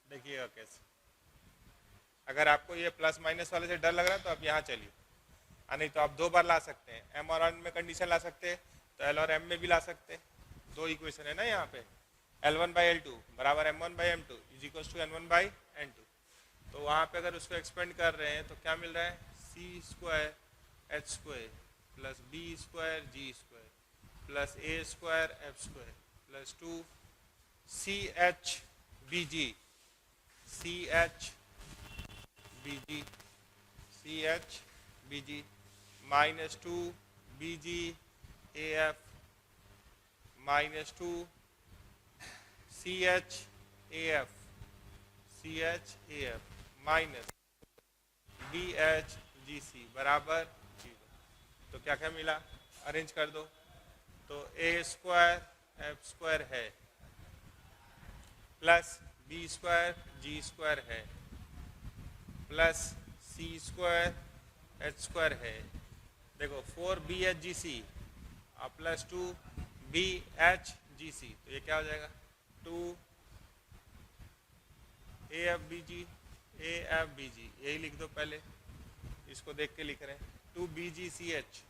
देखिएगा कैसे, अगर आपको ये प्लस माइनस वाले से डर लग रहा है तो आप यहाँ चलिए, नहीं तो आप 2 बार ला सकते हैं, m और n में कंडीशन ला सकते हैं तो l और m में भी ला सकते हैं। 2 इक्वेशन है ना यहाँ पे, L1 बाई L2 बराबर m1 by m2 is equal to n1 by n2। तो वहाँ पे अगर उसको एक्सपेंड कर रहे हैं तो क्या मिल रहा है, c square h square plus b square g square plus a square f square plus 2CHBG minus 2BGAF minus 2CHAF minus BHGC बराबर 0। तो क्या क्या मिला, अरेंज कर दो, तो a स्क्वायर f स्क्वायर है plus b square g square है plus c square h square है। देखो 4BHGC प्लस 2BHGC, तो ये क्या हो जाएगा, 2AFBG यही लिख दो पहले, इसको देख के लिख रहे हैं। 2BGCH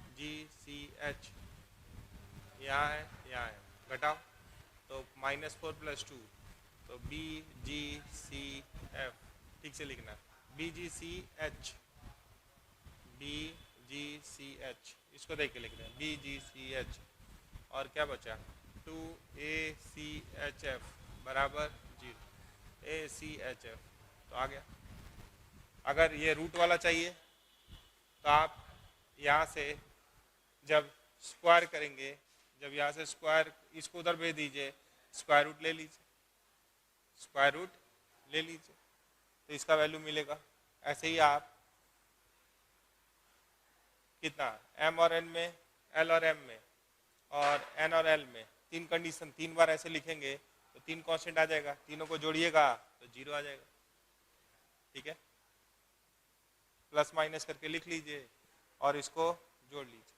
BGCH यहाँ है घटाओ, तो -4 प्लस 2, तो BGCF, ठीक से लिखना, BGCH इसको देख के लिख रहे हैं BGCH, और क्या बचा, 2ACHF बराबर 0, ACHF, तो आ गया। अगर ये रूट वाला चाहिए तो आप यहाँ से जब स्क्वायर करेंगे जब यहाँ से स्क्वायर इसको उधर भेज दीजिए, स्क्वायर रूट ले लीजिए, स्क्वायर रूट ले लीजिए तो इसका वैल्यू मिलेगा। ऐसे ही आप कितना m और n में, l और m में और n और l में तीन कंडीशन 3 बार ऐसे लिखेंगे तो 3 कांस्टेंट आ जाएगा, तीनों को जोड़िएगा तो 0 आ जाएगा। ठीक है, प्लस माइनस करके लिख लीजिए और इसको जोड़ लीजिए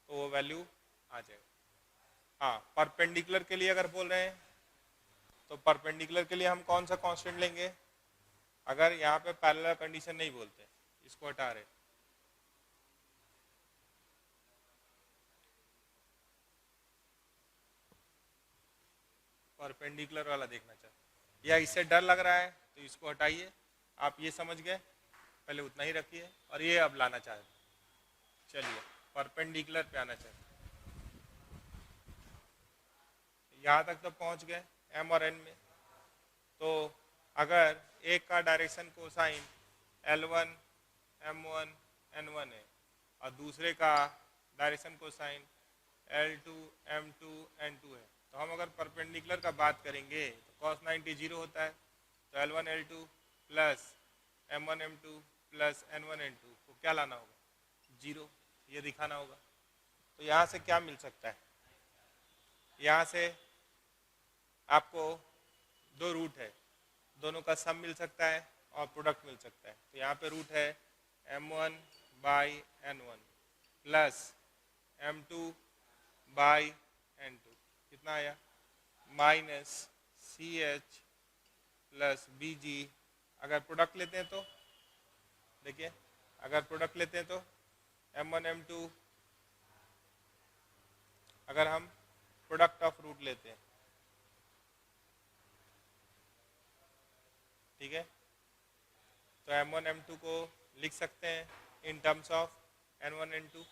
तो वो वैल्यू आ जाएगा। हाँ, परपेंडिकुलर के लिए अगर बोल रहे हैं तो परपेंडिकुलर के लिए हम कौन सा कांस्टेंट लेंगे? अगर यहाँ पे पैरेलल कंडीशन नहीं बोलते, इसको हटा रहे, परपेंडिकुलर वाला देखना चाहते या इससे डर लग रहा है तो इसको हटाइए। आप ये समझ गए, पहले उतना ही रखिए और ये अब लाना चाहते, चलिए परपेंडिकुलर पे आना चाहते, यहाँ तक तो पहुँच गए m और n में। तो अगर एक का direction cosine L1 M1 N1 है और दूसरे का direction cosine L2 M2 N2 है, तो हम अगर परपेंडिकुलर का बात करेंगे तो cos 90 0 होता है, तो L1 L2 plus M1 M2 plus N1 N2 को क्या लाना होगा? 0, ये दिखाना होगा। तो यहाँ से क्या मिल सकता है? यहाँ से आपको दो रूट है, दोनों का सम मिल सकता है और प्रोडक्ट मिल सकता है। तो यहाँ पे रूट है M1 by N1 plus M2 by N2, कितना आया? Minus CH plus BG। अगर प्रोडक्ट लेते हैं तो देखिए, अगर प्रोडक्ट लेते हैं तो M1 M2, अगर हम प्रोडक्ट ऑफ रूट लेते हैं, ठीक है, तो M1 M2 को लिख सकते हैं in terms of N1 N2।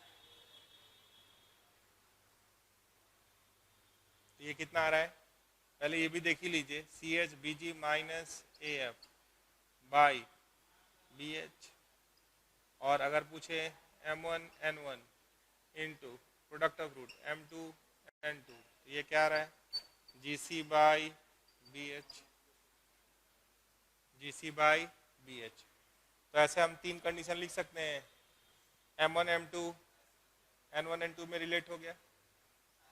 तो ये कितना आ रहा है? पहले ये भी देख ही लीजिए, CH BG minus AF by BH। और अगर पूछे M1 N1 into product of root M2 N2, तो ये क्या आ रहा है? GC by BH, GC by BH। तो ऐसे हम तीन कंडीशन लिख सकते हैं। M1 M2 N1 N2 में रिलेट हो गया,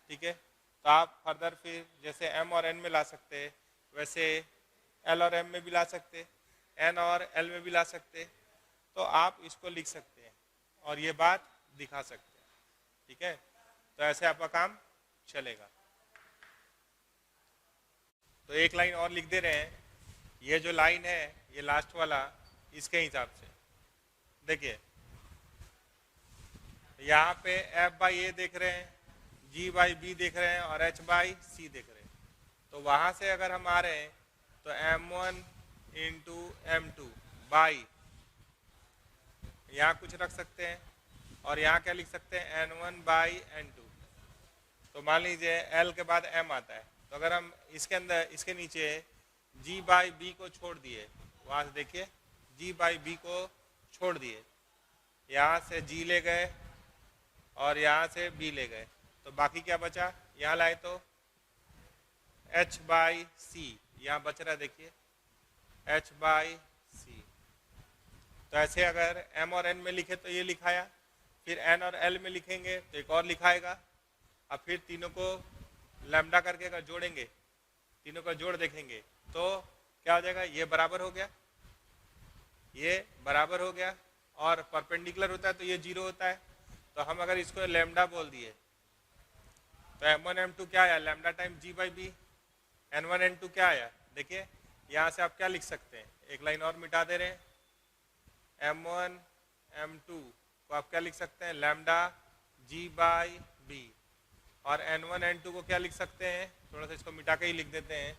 ठीक है। तो आप फर्दर फिर जैसे M और N में ला सकते, वैसे L और M में भी ला सकते, N और L में भी ला सकते। तो आप इसको लिख सकते हैं और ये बात दिखा सकते हैं, ठीक है। तो ऐसे आपका काम चलेगा। तो एक लाइन और लिख दे रहे हैं, ये जो लाइन है ये लास्ट वाला, इसके हिसाब से देखिए, यहाँ पे F बाई ए देख रहे हैं, G बाई बी देख रहे हैं और H बाई सी देख रहे हैं। तो वहाँ से अगर हम आ रहे हैं तो M1 इंटू M2 बाई, यहाँ कुछ रख सकते हैं और यहाँ क्या लिख सकते हैं? N1 by N2। तो मान लीजिए L के बाद M आता है, तो अगर हम इसके अंदर इसके नीचे G बाई बी को छोड़ दिए, वहाँ से देखिए G बाई बी को छोड़ दिए, यहाँ से G ले गए और यहाँ से B ले गए, तो बाकी क्या बचा? यहाँ लाए तो H बाई सी, यहाँ बच रहा है देखिए H बाई सी। तो ऐसे अगर M और N में लिखे तो ये लिखाया, फिर N और L में लिखेंगे तो एक और लिखाएगा। अब फिर तीनों को लैम्डा करके अगर जोड़ेंगे, तीनों का जोड़ देखेंगे तो क्या हो जाएगा? ये बराबर हो गया, ये बराबर हो गया, और परपेंडिकुलर होता है तो ये 0 होता है। तो हम अगर इसको लैम्डा बोल दिए तो M1 M2 क्या आया? Lambda time G by B. N1 N2 क्या आया? देखिए यहाँ से आप क्या लिख सकते हैं, एक लाइन और मिटा दे रहे हैं, M1 M2 को आप क्या लिख सकते हैं? Lambda G by B. और N1 N2 को क्या लिख सकते हैं? थोड़ा सा इसको मिटा के ही लिख देते हैं,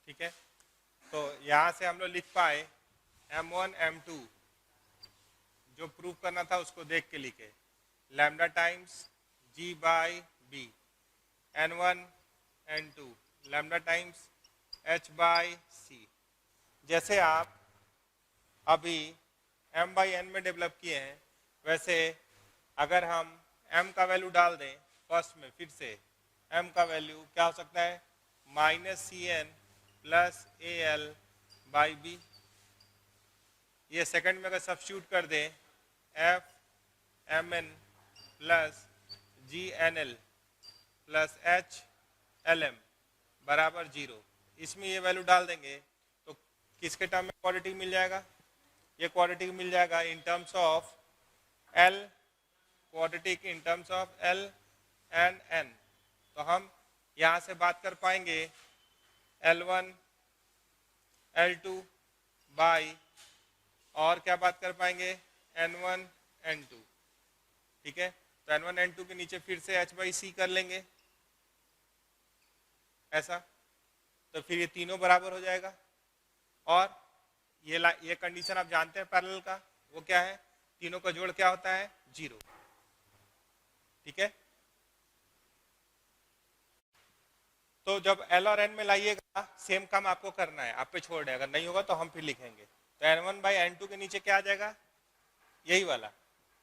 ठीक है। तो यहाँ से हम लोग लिख पाए M1 M2, जो प्रूव करना था उसको देख के लिखे, lambda times G by B. N1 N2 lambda times H by C। जैसे आप अभी M बाई N में डेवलप किए हैं, वैसे अगर हम M का वैल्यू डाल दें फर्स्ट में, फिर से M का वैल्यू क्या हो सकता है, -CN plus AL by B। ये सेकंड में अगर सब्स्टिट्यूट कर दें FMN plus GNL plus HLM बराबर 0, इसमें ये वैल्यू डाल देंगे तो किसके टर्म में क्वाड्रेटिक मिल जाएगा, ये क्वाड्रेटिक मिल जाएगा in terms of L, quadratic in terms of L and N। तो हम यहाँ से बात कर पाएंगे L1 L2 बाई, और क्या बात कर पाएंगे, N1 N2। ठीक है, तो N1 N2 के नीचे फिर से H बाई C कर लेंगे ऐसा, तो फिर ये तीनों बराबर हो जाएगा। और ये कंडीशन आप जानते हैं पैरेलल का, वो क्या है, तीनों का जोड़ क्या होता है, 0। ठीक है, तो जब L और N में लाइएगा सेम काम आपको करना है, आप पे छोड़ है, अगर नहीं होगा तो हम फिर लिखेंगे। तो N1 बाई N2 के नीचे क्या आ जाएगा, यही वाला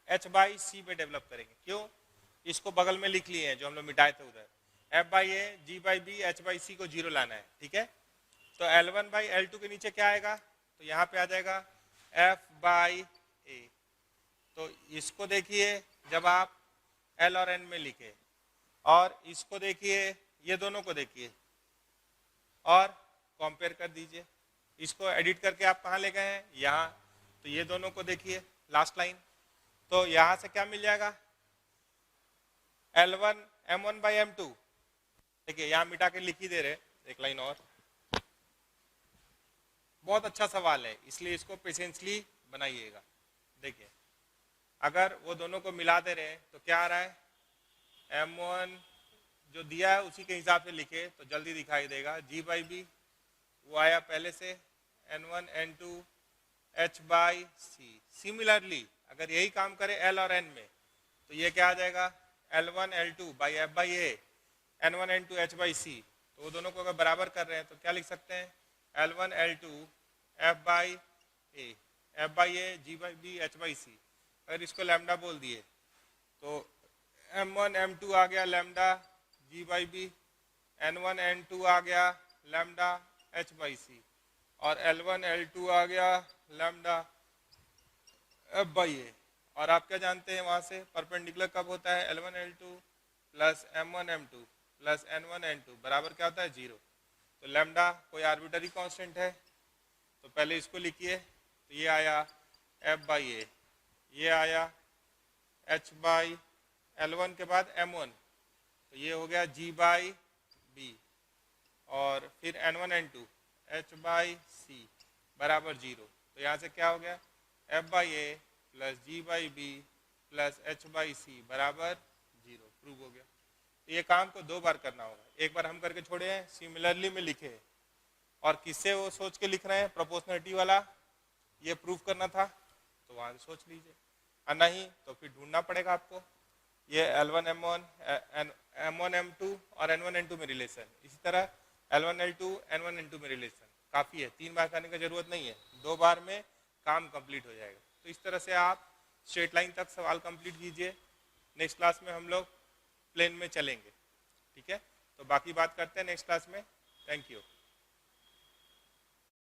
H बाई C पे डेवलप करेंगे। क्यों, इसको बगल में लिख लिए हैं जो हम लोग मिटाए थे उधर, F by A G by B H by C को 0 लाना है। ठीक है, तो L1 बाई L2 के नीचे क्या आएगा, तो यहाँ पे आ जाएगा F बाई A। तो इसको देखिए जब आप L और N में लिखे, और इसको देखिए, ये दोनों को देखिए और कंपेयर कर दीजिए। इसको एडिट करके आप कहाँ ले गए हैं, यहाँ, तो ये दोनों को देखिए लास्ट लाइन, तो यहाँ से क्या मिल जाएगा, L1 M1 बाई M2। देखिए यहाँ मिटा के लिख ही दे रहे, एक लाइन और। बहुत अच्छा सवाल है, इसलिए इसको पेशेंसली बनाइएगा। देखिए अगर वो दोनों को मिला दे रहे हैं तो क्या आ रहा है, M1 जो दिया है उसी के हिसाब से लिखे तो जल्दी दिखाई देगा, G बाई B वो आया पहले से, N1 N2 H by C। Similarly अगर यही काम करे L और N में तो ये क्या आ जाएगा, L1 L2 by F by A N1 N2 H by C। तो वो दोनों को अगर बराबर कर रहे हैं तो क्या लिख सकते हैं, L1 L2 F by A F by A G by B H by C। अगर इसको लैम्डा बोल दिए तो M1 M2 आ गया lambda G by B, N1 N2 आ गया लैम्डा H बाई C, और L1 L2 आ गया लैम्डा F बाई A। और आप क्या जानते हैं वहाँ से परपेंडिकुलर कब होता है, L1 L2 plus M1 M2 plus N1 N2 बराबर क्या होता है, 0। तो लैम्डा कोई आर्बिटरी कांस्टेंट है, तो पहले इसको लिखिए, तो ये आया F बाई A, ये आया H बाई L1 के बाद M1, तो ये हो गया G बाई B, और फिर N1 N2 H by C बराबर 0। तो यहाँ से क्या हो गया, F by A plus G by B plus H by C बराबर 0, प्रूव हो गया। तो ये काम को 2 बार करना होगा, एक बार हम करके छोड़े हैं, सिमिलरली में लिखे, और किससे वो सोच के लिख रहे हैं, प्रोपोर्शनलिटी वाला ये प्रूफ करना था तो वहाँ से सोच लीजिए, और नहीं तो फिर ढूंढना पड़ेगा आपको। ये L1 M1 M1 M2 और N1 N2 में रिलेशन, इसी तरह L1 L2 N1 N2 में रिलेशन, काफ़ी है, 3 बार करने की जरूरत नहीं है, 2 बार में काम कंप्लीट हो जाएगा। तो इस तरह से आप स्ट्रेट लाइन तक सवाल कंप्लीट कीजिए। नेक्स्ट क्लास में हम लोग प्लेन में चलेंगे, ठीक है, तो बाकी बात करते हैं नेक्स्ट क्लास में। Thank you.